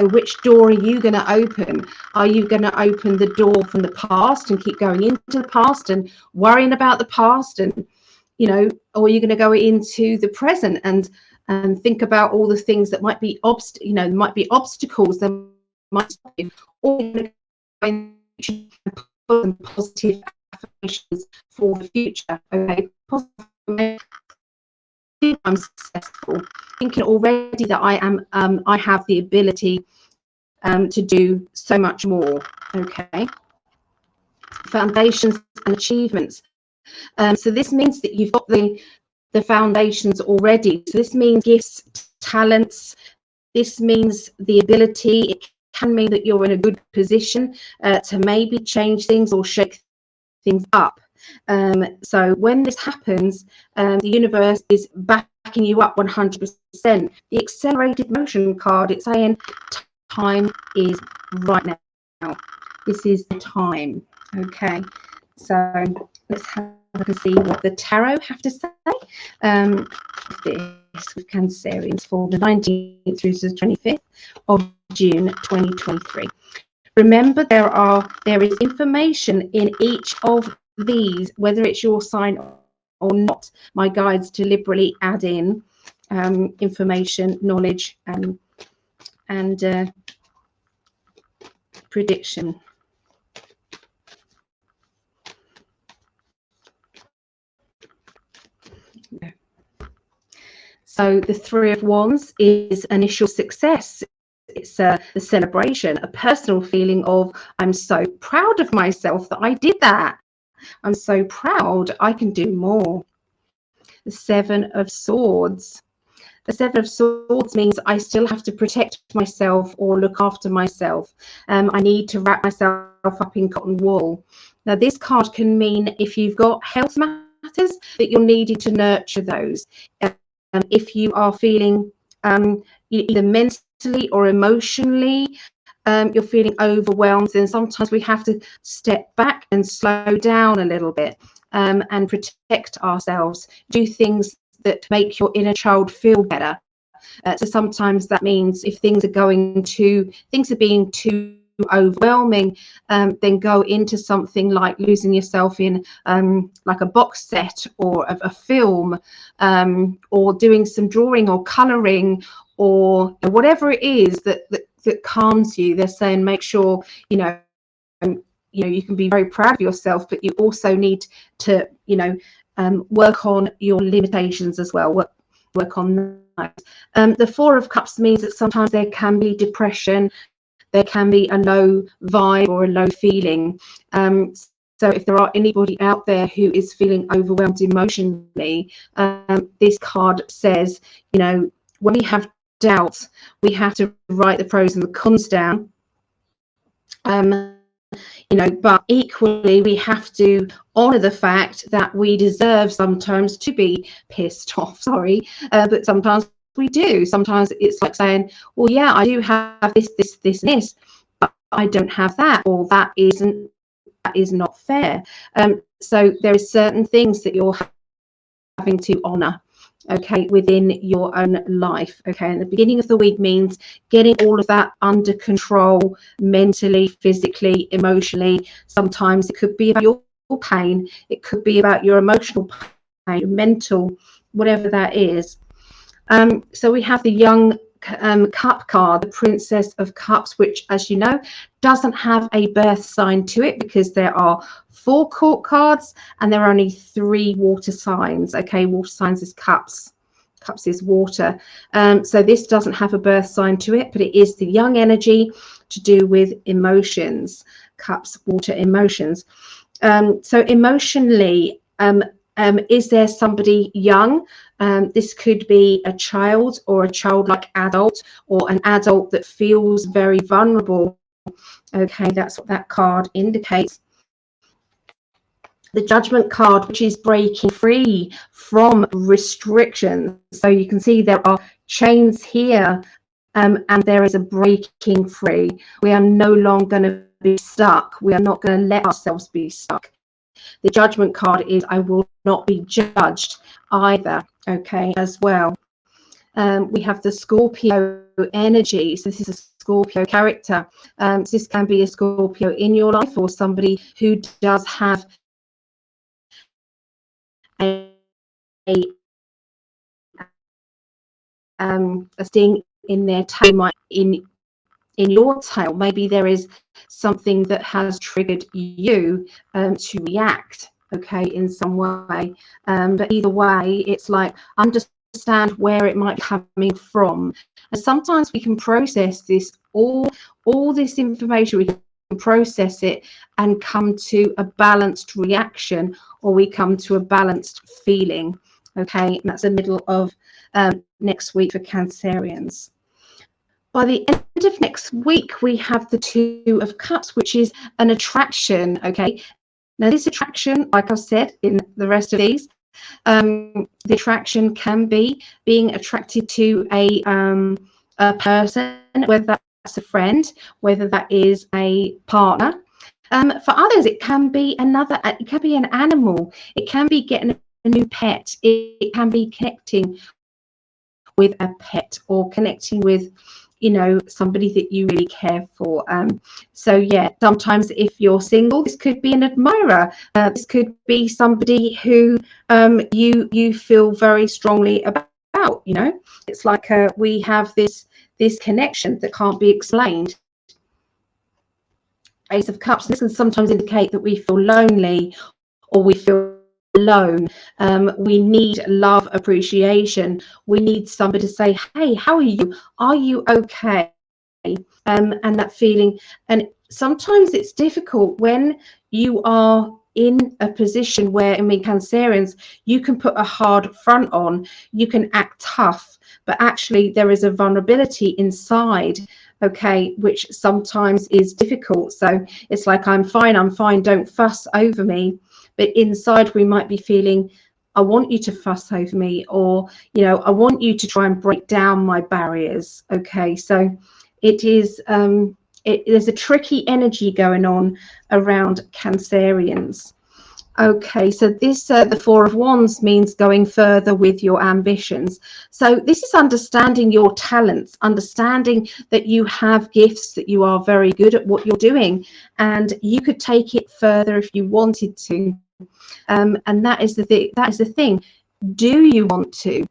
which door are you going to open? Are you going to open the door from the past and keep going into the past and worrying about the past, and or are you going to go into the present and think about all the things that might be obstacles that might stop you, or put some positive affirmations for the future. Okay, positive, I'm successful, thinking already that I have the ability to do so much more. Okay, foundations and achievements. So this means that you've got the foundations already. So this means gifts, talents. This means the ability. It can mean that you're in a good position to maybe change things or shake things up. So when this happens, the universe is backing you up 100%. The accelerated motion card, it's saying time is right now. This is the time. Okay, so let's have a see what the tarot have to say. This with Cancerians for the 19th through to the 25th of June 2023. Remember, there is information in each of these, whether it's your sign or not. My guides deliberately add in information, knowledge, and prediction. So the Three of Wands is initial success. It's the celebration, a personal feeling of, I'm so proud of myself that I did that. I'm so proud I can do more. The Seven of Swords. The Seven of Swords means I still have to protect myself or look after myself. I need to wrap myself up in cotton wool. Now, this card can mean if you've got health matters, that you're needing to nurture those. If you are feeling either mentally or emotionally, you're feeling overwhelmed, then sometimes we have to step back and slow down a little bit and protect ourselves, do things that make your inner child feel better. So sometimes that means if things are being too overwhelming, then go into something like losing yourself in like a box set or a film, or doing some drawing or coloring, or whatever it is that calms you. They're saying make sure you can be very proud of yourself, but you also need to work on your limitations as well. Work on that. The Four of Cups means that sometimes there can be depression, there can be a low vibe or a low feeling. So if there are anybody out there who is feeling overwhelmed emotionally, this card says, when we have doubts, we have to write the pros and the cons down, you know, but equally we have to honor the fact that we deserve sometimes to be pissed off, sorry, but sometimes we do. Sometimes it's like saying, well, yeah, I do have this and this, but I don't have that, or that is not fair. So there is certain things that you're having to honor, okay, within your own life. Okay, and the beginning of the week means getting all of that under control, mentally, physically, emotionally. Sometimes it could be about your pain, it could be about your emotional pain, your mental, whatever that is. So we have the young cup card, the Princess of Cups, which, as you know, doesn't have a birth sign to it, because there are 4 court cards and there are only 3 water signs. Okay, water signs is cups. Cups is water. So this doesn't have a birth sign to it, but it is the young energy to do with emotions. Cups, water, emotions. So emotionally, is there somebody young? This could be a child or a childlike adult, or an adult that feels very vulnerable. Okay, that's what that card indicates. The Judgment card, which is breaking free from restrictions. So you can see there are chains here, and there is a breaking free. We are no longer going to be stuck. We are not going to let ourselves be stuck. The Judgment card is I will not be judged either, okay, as well. We have the Scorpio energy. So this is a Scorpio character. So this can be a Scorpio in your life, or somebody who does have a sting in their tail, in your tail. Maybe there is something that has triggered you to react, okay, in some way. But either way, it's like, understand where it might be coming from. And sometimes we can process this, all this information, we can process it and come to a balanced reaction, or we come to a balanced feeling. Okay, and that's the middle of next week for Cancerians. By the end of next week, we have the Two of Cups, which is an attraction. Okay, now this attraction, like I've said in the rest of these, the attraction can be being attracted to a person, whether that's a friend, whether that is a partner. For others, it can be it can be an animal, it can be getting a new pet, it can be connecting with a pet, or connecting with, you know, somebody that you really care for. So yeah, sometimes if you're single, this could be an admirer. This could be somebody who you feel very strongly about. You know, it's like we have this connection that can't be explained. Ace of Cups. This can sometimes indicate that we feel lonely, or we feel alone. We need love, appreciation. We need somebody to say, hey, how are you? Are you okay? And that feeling. And sometimes it's difficult when you are in a position where, I mean, Cancerians, you can put a hard front on, you can act tough, but actually there is a vulnerability inside, okay, which sometimes is difficult. So it's like, I'm fine, don't fuss over me. But inside we might be feeling, I want you to fuss over me, or, you know, I want you to try and break down my barriers. Okay, so it is, there's a tricky energy going on around Cancerians. Okay, so this, the Four of Wands, means going further with your ambitions. So this is understanding your talents, understanding that you have gifts, that you are very good at what you're doing, and you could take it further if you wanted to. And that is the thing. Do you want to,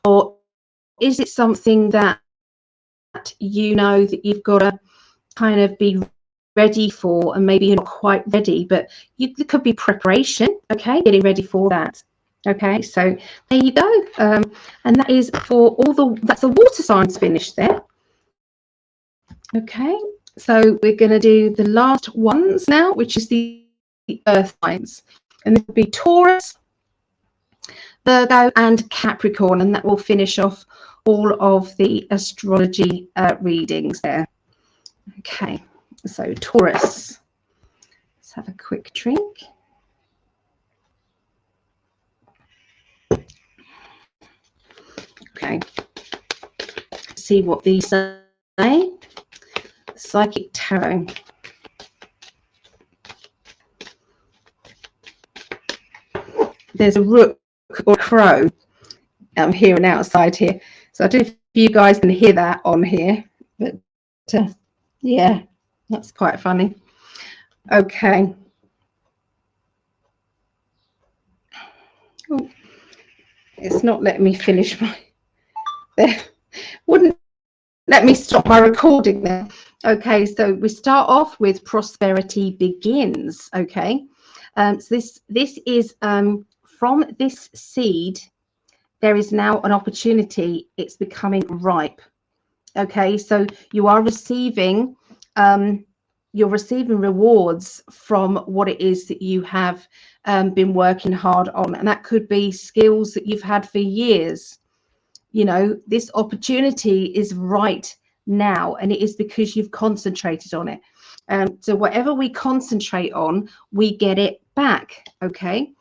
or is it something that you know that you've got to kind of be ready for, and maybe you're not quite ready, but there could be preparation, okay, getting ready for that. Okay, so there you go. And that is for all that's the water signs finished there. Okay, so we're going to do the last ones now, which is the earth signs, and it will be Taurus, Virgo and Capricorn, and that will finish off all of the astrology readings there. Okay, so Taurus. have a quick drink. Okay, see what these say. Psychic Tarot. There's a rook or a crow here and outside here. So I don't know if you guys can hear that on here, but yeah, that's quite funny. Okay. Oh, it's not letting me finish my... There. Wouldn't let me stop my recording there. Okay, so we start off with prosperity begins. Okay, so this is from this seed, there is now an opportunity. It's becoming ripe. Okay, so you are receiving you're receiving rewards from what it is that you have been working hard on, and that could be skills that you've had for years. You know, this opportunity is right now, and it is because you've concentrated on it. So whatever we concentrate on, we get it back. Okay.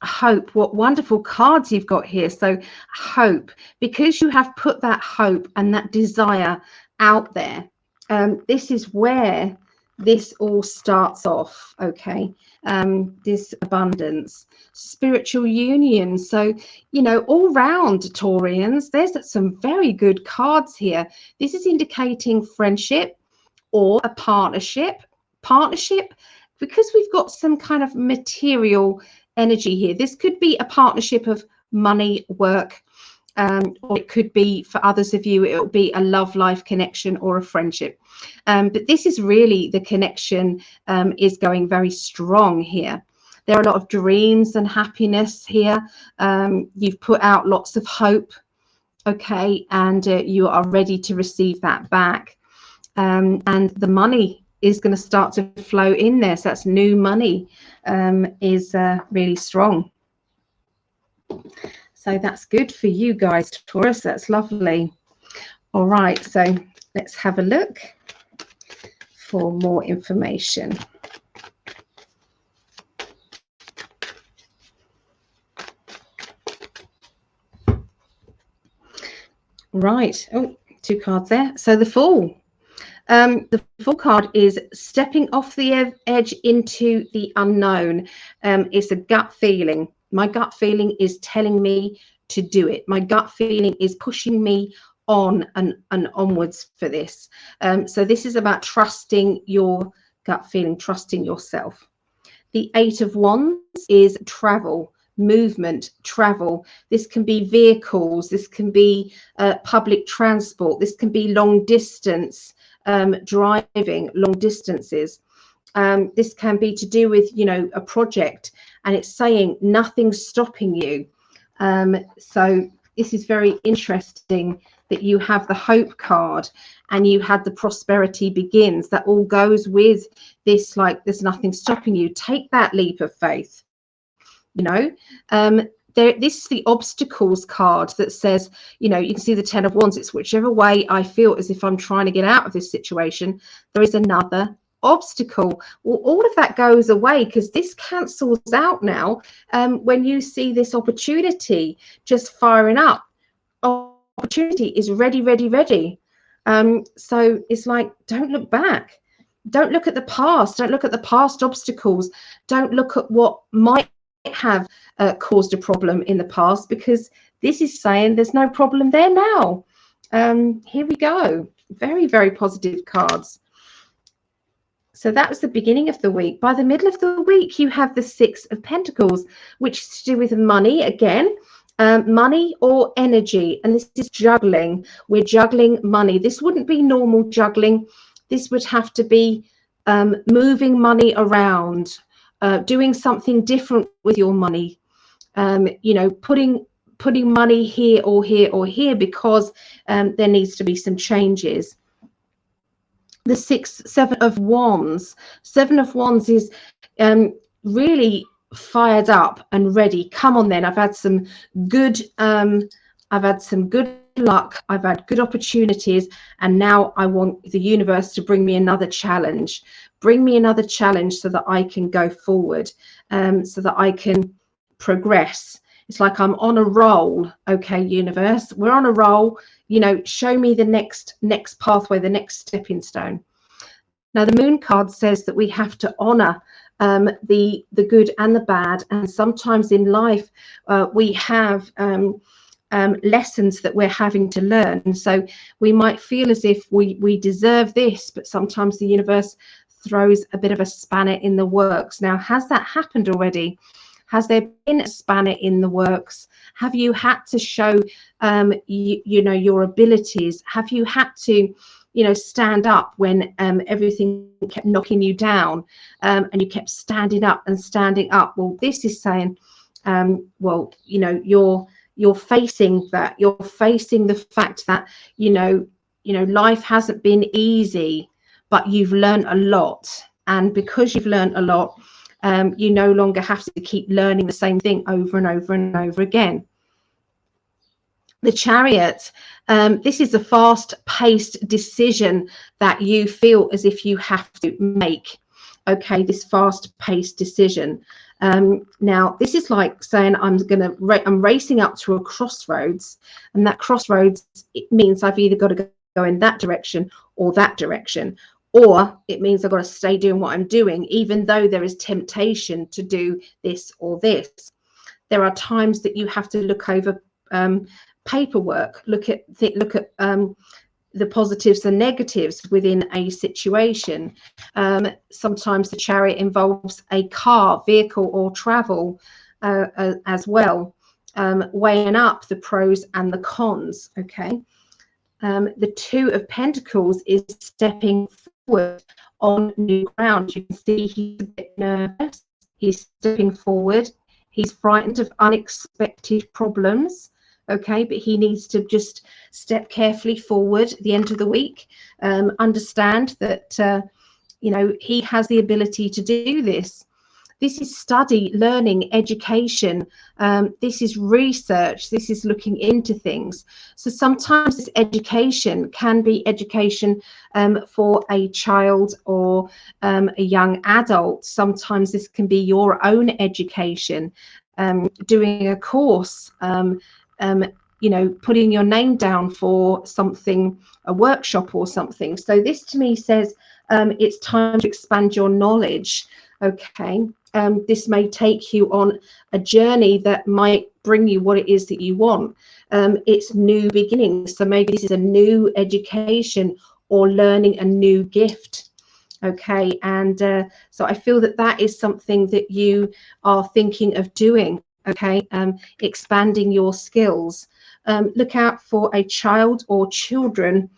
Hope, what wonderful cards you've got here. So hope, because you have put that hope and that desire out there, this is where this all starts off. Okay, this abundance, spiritual union. So, you know, all round, Taurians, there's some very good cards here. This is indicating friendship or a partnership, because we've got some kind of material energy here. This could be a partnership of money, work, or it could be, for others of you, it will be a love life connection or a friendship. But this is really, the connection is going very strong here. There are a lot of dreams and happiness here. You've put out lots of hope, okay, and you are ready to receive that back. And the money is going to start to flow in there. So that's new money, is really strong. So that's good for you guys, Taurus. That's lovely. All right, so let's have a look for more information. Right. Oh, 2 cards there. So the Fool. The Fool card is stepping off the edge into the unknown. It's a gut feeling. My gut feeling is telling me to do it. My gut feeling is pushing me on and onwards for this. So this is about trusting your gut feeling, trusting yourself. The 8 of Wands is travel, movement, travel. This can be vehicles. This can be public transport. This can be long distance. Driving long distances. This can be to do with, you know, a project, and it's saying nothing's stopping you. So this is very interesting that you have the Hope card and you had the Prosperity Begins. That all goes with this, like, there's nothing stopping you. Take that leap of faith, you know. This is the obstacles card that says, you know, you can see the 10 of Wands. It's whichever way I feel as if I'm trying to get out of this situation, there is another obstacle. Well, all of that goes away because this cancels out now. When you see this opportunity just firing up, opportunity is ready, ready, ready. So it's like, don't look back. Don't look at the past. Don't look at the past obstacles. Don't look at what might have caused a problem in the past, because this is saying there's no problem there now. Here we go. Very, very positive cards. So that was the beginning of the week. By the middle of the week, you have the 6 of Pentacles, which is to do with money again. Money or energy, and this is juggling. We're juggling money. This wouldn't be normal juggling. This would have to be moving money around, doing something different with your money, you know, putting money here or here or here, because there needs to be some changes. The 7 of Wands. 7 of Wands is really fired up and ready. Come on then, I've had some good luck, I've had good opportunities, and now I want the universe to bring me another challenge. bring me another challenge so that I can go forward, so that I can progress. It's like I'm on a roll. Okay, universe, we're on a roll. You know, show me the next pathway, the next stepping stone. Now, the moon card says that we have to honor the good and the bad, and sometimes in life we have lessons that we're having to learn. So we might feel as if we deserve this, but sometimes the universe throws a bit of a spanner in the works. Now, has that happened already? Has there been a spanner in the works? Have you had to show you know, your abilities? Have you had to, you know, stand up when everything kept knocking you down, and you kept standing up and standing up? Well, this is saying, well, you know, you're facing that. You're facing the fact that, you know, life hasn't been easy, but you've learned a lot. And because you've learned a lot, you no longer have to keep learning the same thing over and over and over again. The Chariot, this is a fast-paced decision that you feel as if you have to make. Okay, this fast-paced decision. Now, this is like saying I'm racing up to a crossroads, and that crossroads, it means I've either got to go in that direction or that direction, or it means I've got to stay doing what I'm doing, even though there is temptation to do this or this. There are times that you have to look over paperwork, look at the positives and negatives within a situation. Sometimes the Chariot involves a car, vehicle, or travel as well, weighing up the pros and the cons. Okay. The Two of Pentacles is stepping forward on new ground. You can see he's a bit nervous. He's stepping forward. He's frightened of unexpected problems. Okay, but he needs to just step carefully forward at the end of the week. Understand that, you know, he has the ability to do this. This is study, learning, education. This is research. This is looking into things. So sometimes this education can be education for a child or a young adult. Sometimes this can be your own education, doing a course, you know, putting your name down for something, a workshop or something. So this to me says it's time to expand your knowledge. Okay. This may take you on a journey that might bring you what it is that you want. It's new beginnings. So maybe this is a new education or learning a new gift. Okay. And so I feel that that is something that you are thinking of doing. Okay. Expanding your skills. Look out for a child or children,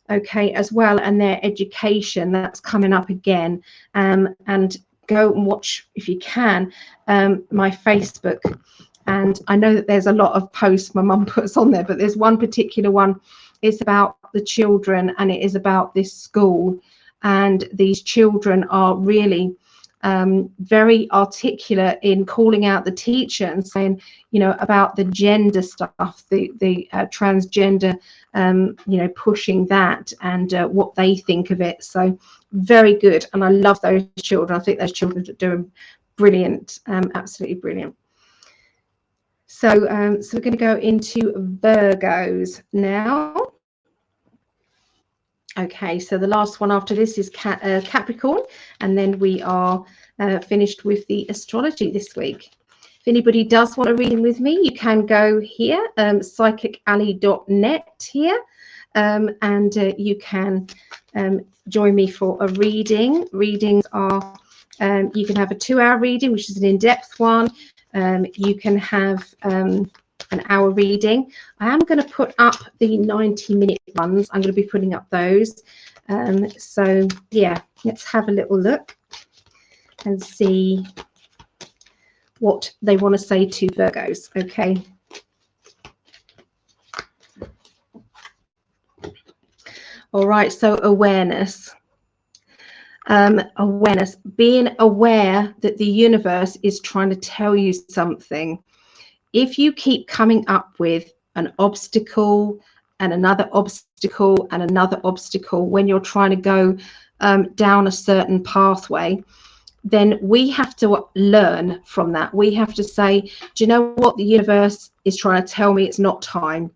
okay, as well, and their education. That's coming up again. And go and watch, if you can, my Facebook. And I know that there's a lot of posts my mum puts on there, but there's one particular one. It's about the children, and it is about this school. And these children are really very articulate in calling out the teacher and saying, you know, about the gender stuff, the transgender, you know, pushing that and what they think of it. So very good. And I love those children. I think those children are doing brilliant, absolutely brilliant. So, so we're going to go into Virgos now. Okay, so the last one after this is Capricorn, and then we are finished with the astrology this week. If anybody does want a reading with me, you can go here, psychically.net here, and you can join me for a reading. Readings are, you can have a 2-hour reading, which is an in-depth one. You can have an hour reading. I am going to put up the 90-minute ones. I'm going to be putting up those. So yeah, let's have a little look and see what they want to say to Virgos. Okay. All right, so awareness. Awareness, being aware that the universe is trying to tell you something. If you keep coming up with an obstacle and another obstacle and another obstacle when you're trying to go down a certain pathway, then we have to learn from that. We have to say, do you know what? The universe is trying to tell me it's not time.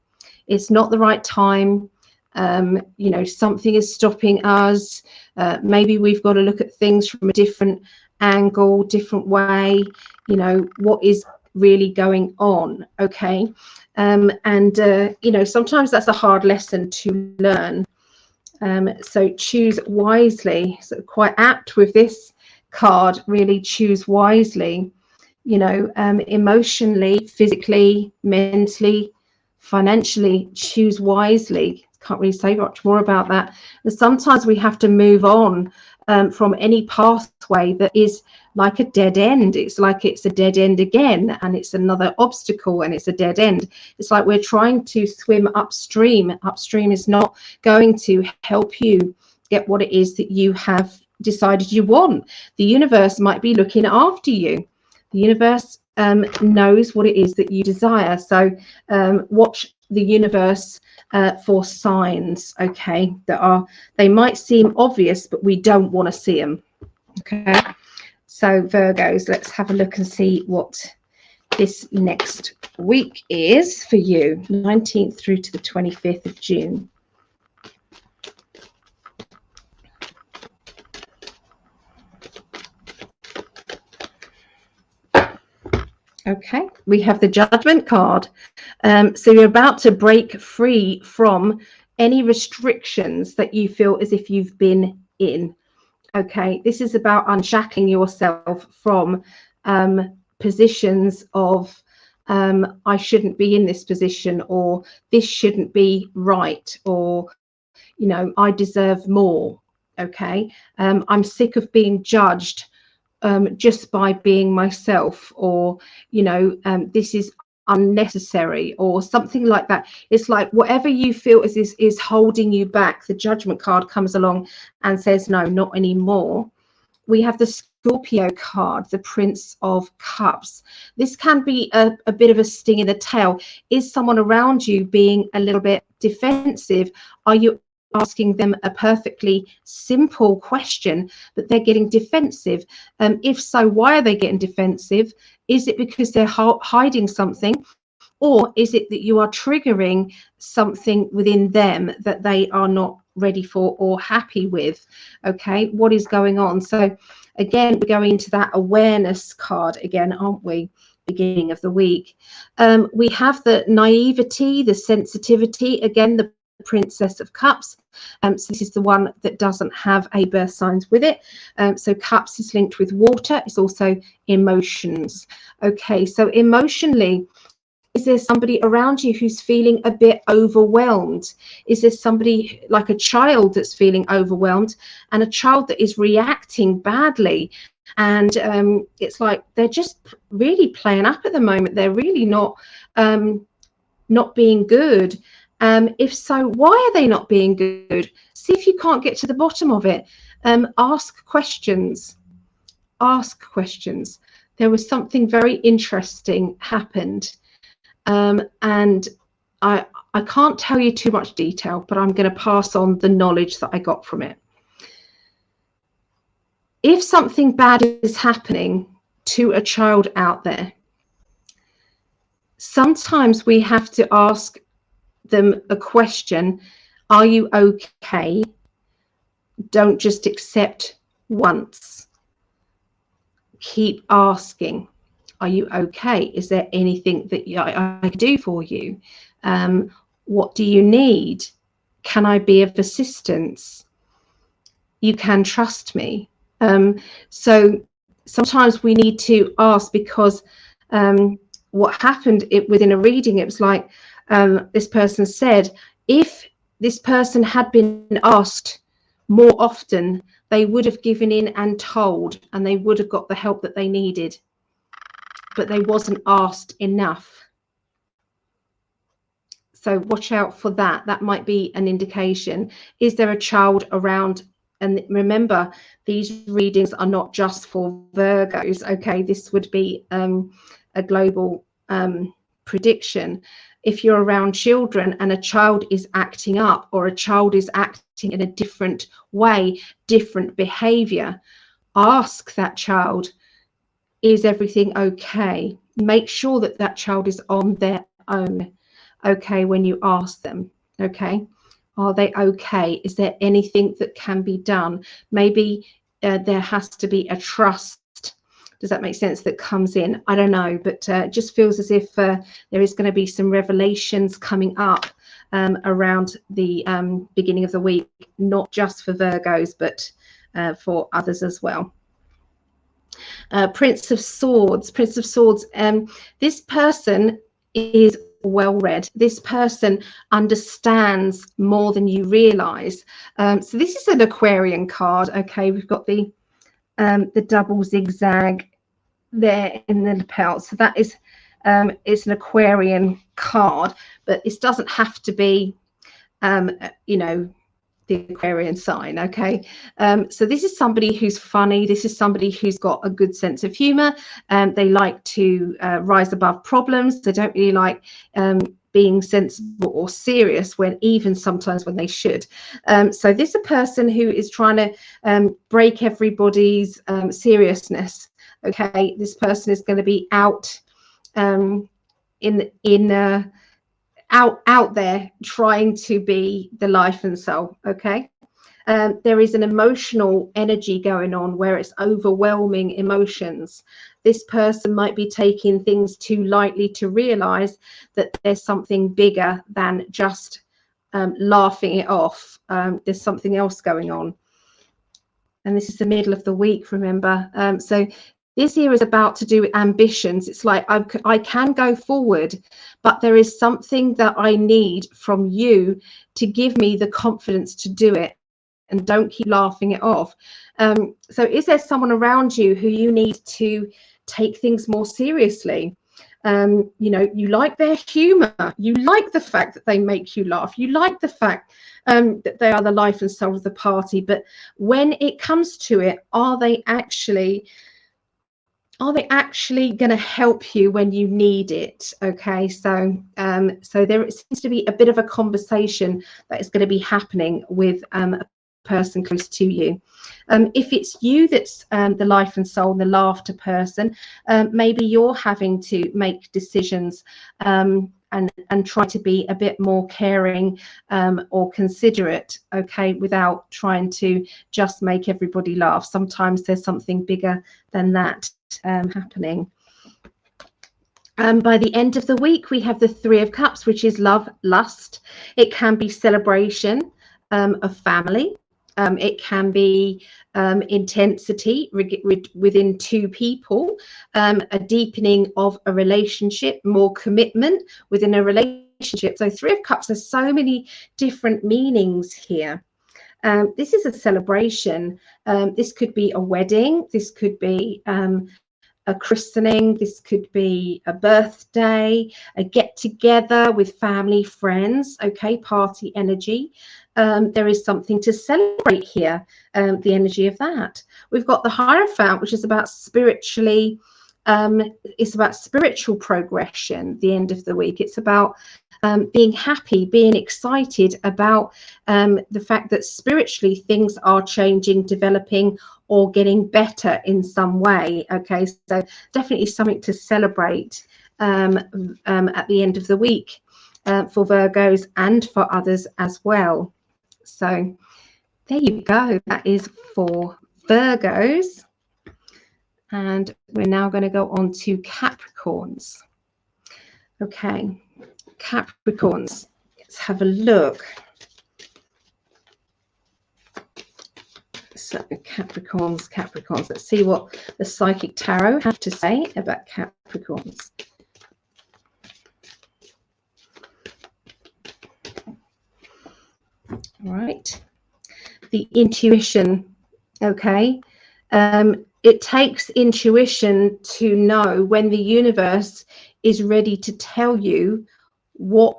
It's not the right time. You know, something is stopping us. Maybe we've got to look at things from a different angle, different way. You know, what is really going on? Okay. You know, sometimes that's a hard lesson to learn. So choose wisely. So quite apt with this card, really choose wisely. You know, emotionally, physically, mentally, financially, choose wisely. Can't really say much more about that. And sometimes we have to move on from any pathway that is like a dead end. It's like it's a dead end again, and it's another obstacle, and it's a dead end. It's like we're trying to swim upstream. Upstream is not going to help you get what it is that you have decided you want. The universe might be looking after you. The universe knows what it is that you desire. So watch the universe for signs, okay, they might seem obvious, but we don't want to see them. Okay, so Virgos, let's have a look and see what this next week is for you, 19th through to the 25th of June. Okay, we have the Judgment card. So you're about to break free from any restrictions that you feel as if you've been in. Okay, this is about unshackling yourself from positions of I shouldn't be in this position, or this shouldn't be right, or, you know, I deserve more. Okay, I'm sick of being judged just by being myself, or, you know, this is unnecessary, or something like that. It's like whatever you feel is holding you back, the Judgment card comes along and says, no, not anymore. We have the Scorpio card, the Prince of Cups. This can be a bit of a sting in the tail. Is someone around you being a little bit defensive? Are you asking them a perfectly simple question, but they're getting defensive? If so, why are they getting defensive? Is it because they're hiding something, or is it that you are triggering something within them that they are not ready for or happy with? Okay, what is going on? So again, we're going into that awareness card again, aren't we? Beginning of the week. We have the naivety, the sensitivity, again, the Princess of Cups. So this is the one that doesn't have a birth signs with it. So Cups is linked with water. It's also emotions. Okay, so emotionally, is there somebody around you who's feeling a bit overwhelmed? Is there somebody like a child that's feeling overwhelmed, and a child that is reacting badly? And it's like they're just really playing up at the moment. They're really not being good. If so, why are they not being good? See if you can't get to the bottom of it. Ask questions. Ask questions. There was something very interesting happened, and I can't tell you too much detail, but I'm going to pass on the knowledge that I got from it. If something bad is happening to a child out there, sometimes we have to ask them a question. Are you okay? Don't just accept once. Keep asking. Are you okay? Is there anything that I can do for you? What do you need? Can I be of assistance? You can trust me. So sometimes we need to ask, because what happened within a reading, it was like this person said, if this person had been asked more often, they would have given in and told, and they would have got the help that they needed, but they wasn't asked enough. So watch out for that. That might be an indication. Is there a child around? And remember, these readings are not just for Virgos. Okay, this would be a global prediction. if you're around children and a child is acting up, or a child is acting in a different way, different behavior, ask that child, is everything okay? Make sure that that child is on their own, okay, when you ask them, okay? Are they okay? Is there anything that can be done? Maybe there has to be a trust. Does that make sense? That comes in. I don't know, but it just feels as if there is going to be some revelations coming up around the beginning of the week, not just for Virgos, but for others as well. Prince of Swords. Prince of Swords. This person is well read. This person understands more than you realize. So this is an Aquarian card. Okay, we've got the double zigzag there in the lapel. So that is it's an Aquarian card, but this doesn't have to be you know, the Aquarian sign. Okay, so this is somebody who's funny. This is somebody who's got a good sense of humor. They like to rise above problems. They don't really like being sensible or serious, when even sometimes when they should. So this is a person who is trying to break everybody's seriousness. Okay, this person is going to be out out there trying to be the life and soul. Okay, there is an emotional energy going on where it's overwhelming emotions. This person might be taking things too lightly to realize that there's something bigger than just laughing it off. There's something else going on, and this is the middle of the week, remember. So this year is about to do with ambitions. It's like I can go forward, but there is something that I need from you to give me the confidence to do it, and don't keep laughing it off. So is there someone around you who you need to take things more seriously? You know, you like their humor, you like the fact that they make you laugh, you like the fact that they are the life and soul of the party, but when it comes to it, are they actually going to help you when you need it? Okay, so so there seems to be a bit of a conversation that is going to be happening with a person close to you. If it's you that's the life and soul, the laughter person, maybe you're having to make decisions and try to be a bit more caring or considerate, okay, without trying to just make everybody laugh. Sometimes there's something bigger than that happening. By the end of the week, we have the Three of Cups, which is love, lust. It can be celebration of family. It can be intensity within two people, a deepening of a relationship, more commitment within a relationship. So Three of Cups has so many different meanings here. This is a celebration. This could be a wedding. This could be a christening. This could be a birthday, a get together with family, friends. Okay, party energy. There is something to celebrate here, the energy of that. We've got the Hierophant, which is about spiritually, it's about spiritual progression, the end of the week. It's about being happy, being excited about the fact that spiritually things are changing, developing, or getting better in some way. Okay, so definitely something to celebrate at the end of the week for Virgos and for others as well. So there you go. That is for Virgos. And we're now going to go on to Capricorns. Okay, Capricorns. Let's have a look. So Capricorns. Let's see what the Psychic Tarot have to say about Capricorns. All right. The intuition. Okay. It takes intuition to know when the universe is ready to tell you what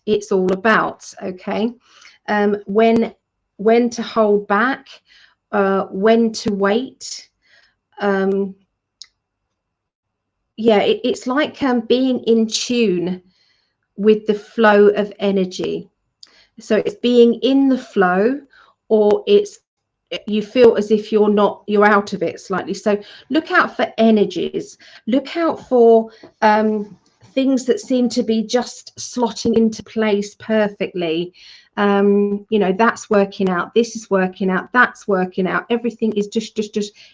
it's all about. Okay. When to hold back, when to wait. Yeah, it's like being in tune with the flow of energy. So it's being in the flow, or you feel as if you're out of it slightly. So look out for energies, look out for things that seem to be just slotting into place perfectly. That's working out, this is working out, that's working out, everything is just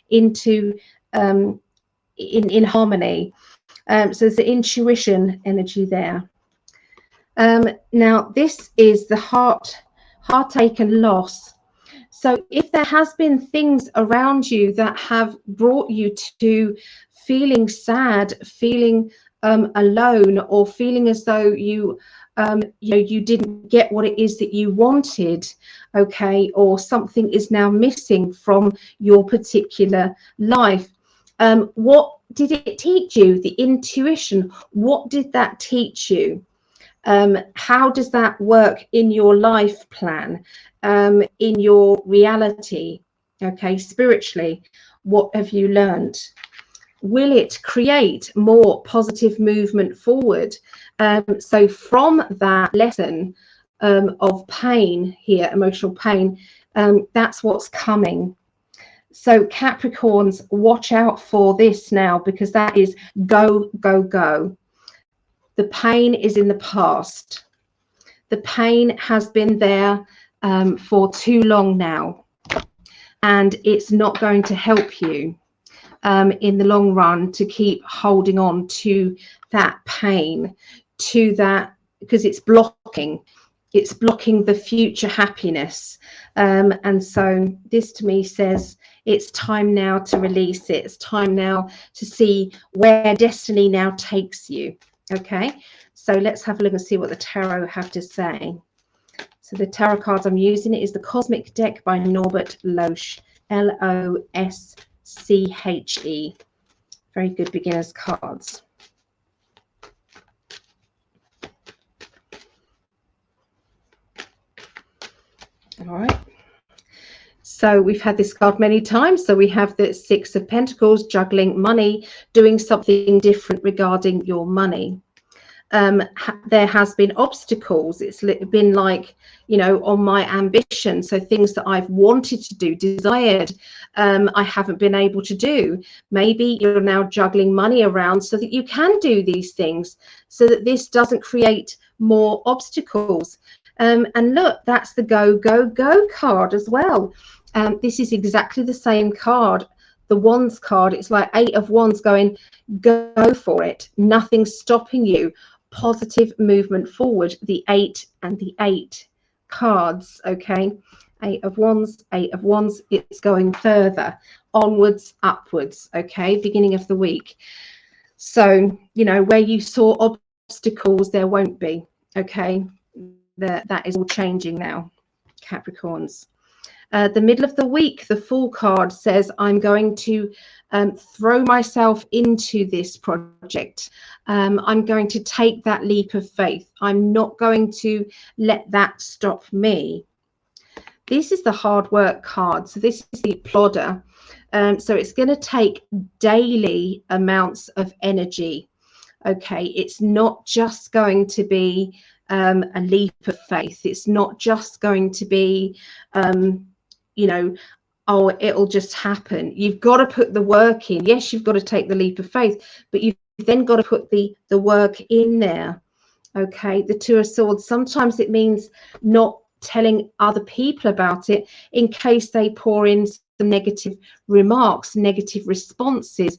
into in harmony. So there's the intuition energy there. Now this is the heartache and loss. So if there has been things around you that have brought you to feeling sad, feeling alone, or feeling as though you didn't get what it is that you wanted, okay, or something is now missing from your particular life, what did it teach you? The intuition, what did that teach you? How does that work in your life plan, in your reality, okay, spiritually? What have you learned? Will it create more positive movement forward? So from that lesson of pain here, emotional pain, that's what's coming. So Capricorns, watch out for this now, because that is go, go, go. The pain is in the past. The pain has been there for too long now, and it's not going to help you in the long run to keep holding on to that pain, to that, because it's blocking the future happiness. And so this to me says it's time now to release it. It's time now to see where destiny now takes you. Okay, so let's have a look and see what the tarot have to say. So the tarot cards I'm using is the Cosmic Deck by Norbert Loesch, L-O-S-C-H-E. Very good beginners cards. All right. So we've had this card many times. So we have the Six of Pentacles, juggling money, doing something different regarding your money. There has been obstacles. It's been like, on my ambition. So things that I've wanted to do, desired, I haven't been able to do. Maybe you're now juggling money around so that you can do these things, so that this doesn't create more obstacles. And look, that's the go, go, go card as well. This is exactly the same card, the Wands card. It's like Eight of Wands going, go for it. Nothing's stopping you. Positive movement forward. The 8 and the 8 cards, okay? Eight of Wands, it's going further, onwards, upwards, okay? Beginning of the week. So, where you saw obstacles, there won't be, okay? That is all changing now, Capricorns. The middle of the week, the Fool card says, I'm going to throw myself into this project. I'm going to take that leap of faith. I'm not going to let that stop me. This is the hard work card. So this is the plodder. So it's going to take daily amounts of energy. Okay, it's not just going to be a leap of faith. It's not just going to be oh, it'll just happen. You've got to put the work in. Yes, you've got to take the leap of faith, but you've then got to put the work in there. Okay, the Two of Swords, sometimes it means not telling other people about it in case they pour in some negative remarks, negative responses,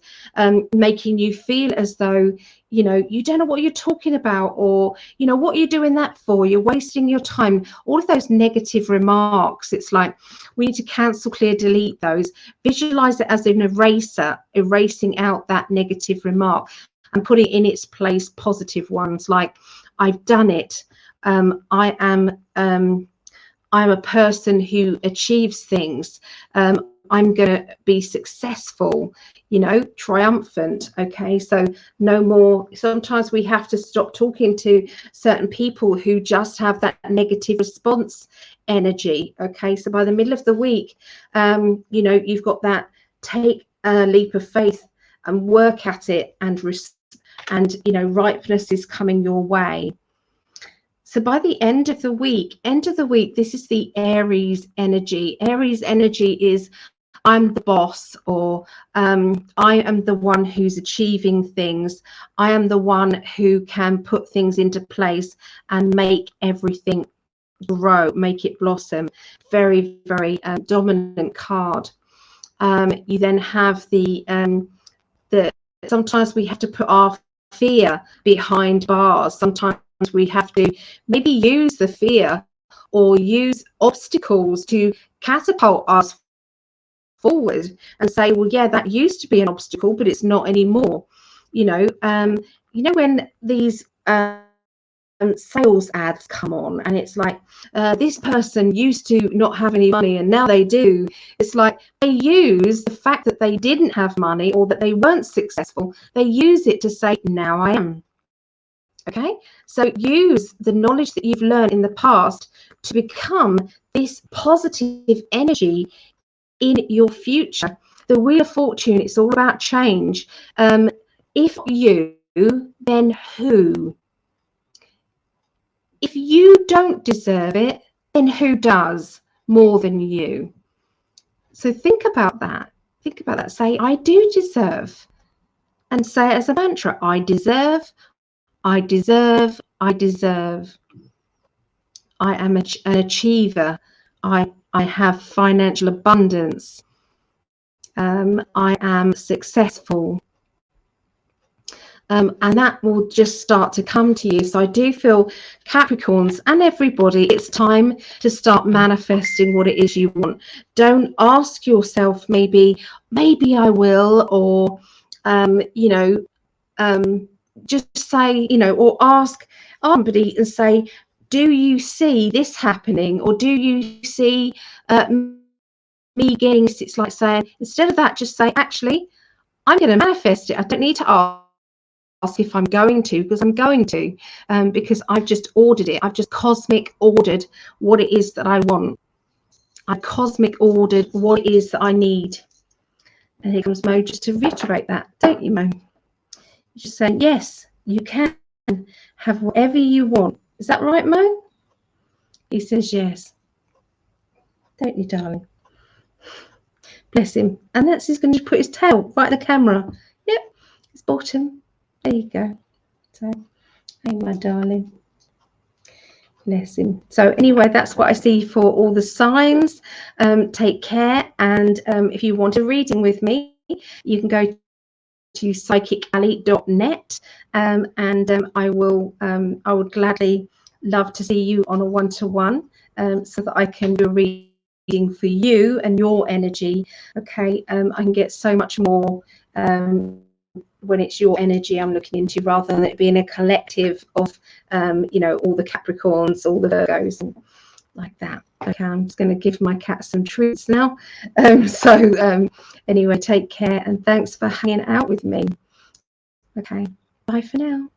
making you feel as though you don't know what you're talking about, or what are you doing that for, you're wasting your time. All of those negative remarks, it's like we need to cancel, clear, delete those. Visualize it as an eraser, erasing out that negative remark and putting in its place positive ones, like I've done it, I'm a person who achieves things, I'm going to be successful, triumphant. Okay, so no more. Sometimes we have to stop talking to certain people who just have that negative response energy. Okay, so by the middle of the week, you've got that, take a leap of faith and work at it, and ripeness is coming your way. So by the end of the week, this is the Aries energy. Aries energy is I'm the boss, or I am the one who's achieving things. I am the one who can put things into place and make everything grow, make it blossom. Very, very dominant card. You then have the sometimes we have to put our fear behind bars. Sometimes we have to maybe use the fear or use obstacles to catapult us forward and say, well, yeah, that used to be an obstacle, but it's not anymore. You know when these sales ads come on and it's like this person used to not have any money and now they do. It's like they use the fact that they didn't have money or that they weren't successful, they use it to say, now I am. Okay, so use the knowledge that you've learned in the past to become this positive energy in your future. The Wheel of Fortune, it's all about change. If you, then who? If you don't deserve it, then who does more than you? So think about that. Think about that. Say, I do deserve. And say it as a mantra. I deserve, I deserve, I deserve. I am an achiever. I have financial abundance. I am successful. And that will just start to come to you. So I do feel, Capricorns and everybody, it's time to start manifesting what it is you want. Don't ask yourself, maybe I will, or just say, or ask somebody and say, do you see this happening, or do you see me getting this? It's like saying, instead of that, just say, actually, I'm going to manifest it. I don't need to ask if I'm going to, because I'm going to, because I've just ordered it. I've just cosmic ordered what it is that I want. I cosmic ordered what it is that I need. And here comes Mo just to reiterate that, don't you, Mo? You're just saying, yes, you can have whatever you want. Is that right, Mo? He says yes. Don't you, darling? Bless him. And that's he's going to put his tail right in the camera. Yep, his bottom. There you go. So, hey, my darling. Bless him. So anyway, that's what I see for all the signs. Take care. And if you want a reading with me, you can go to psychically.net, and I would gladly love to see you on a one-to-one, so that I can do a reading for you and your energy. Okay, I can get so much more when it's your energy I'm looking into, rather than it being a collective of all the Capricorns, all the Virgos, and like that. Okay, I'm just going to give my cat some treats now. Anyway, take care and thanks for hanging out with me. Okay, bye for now.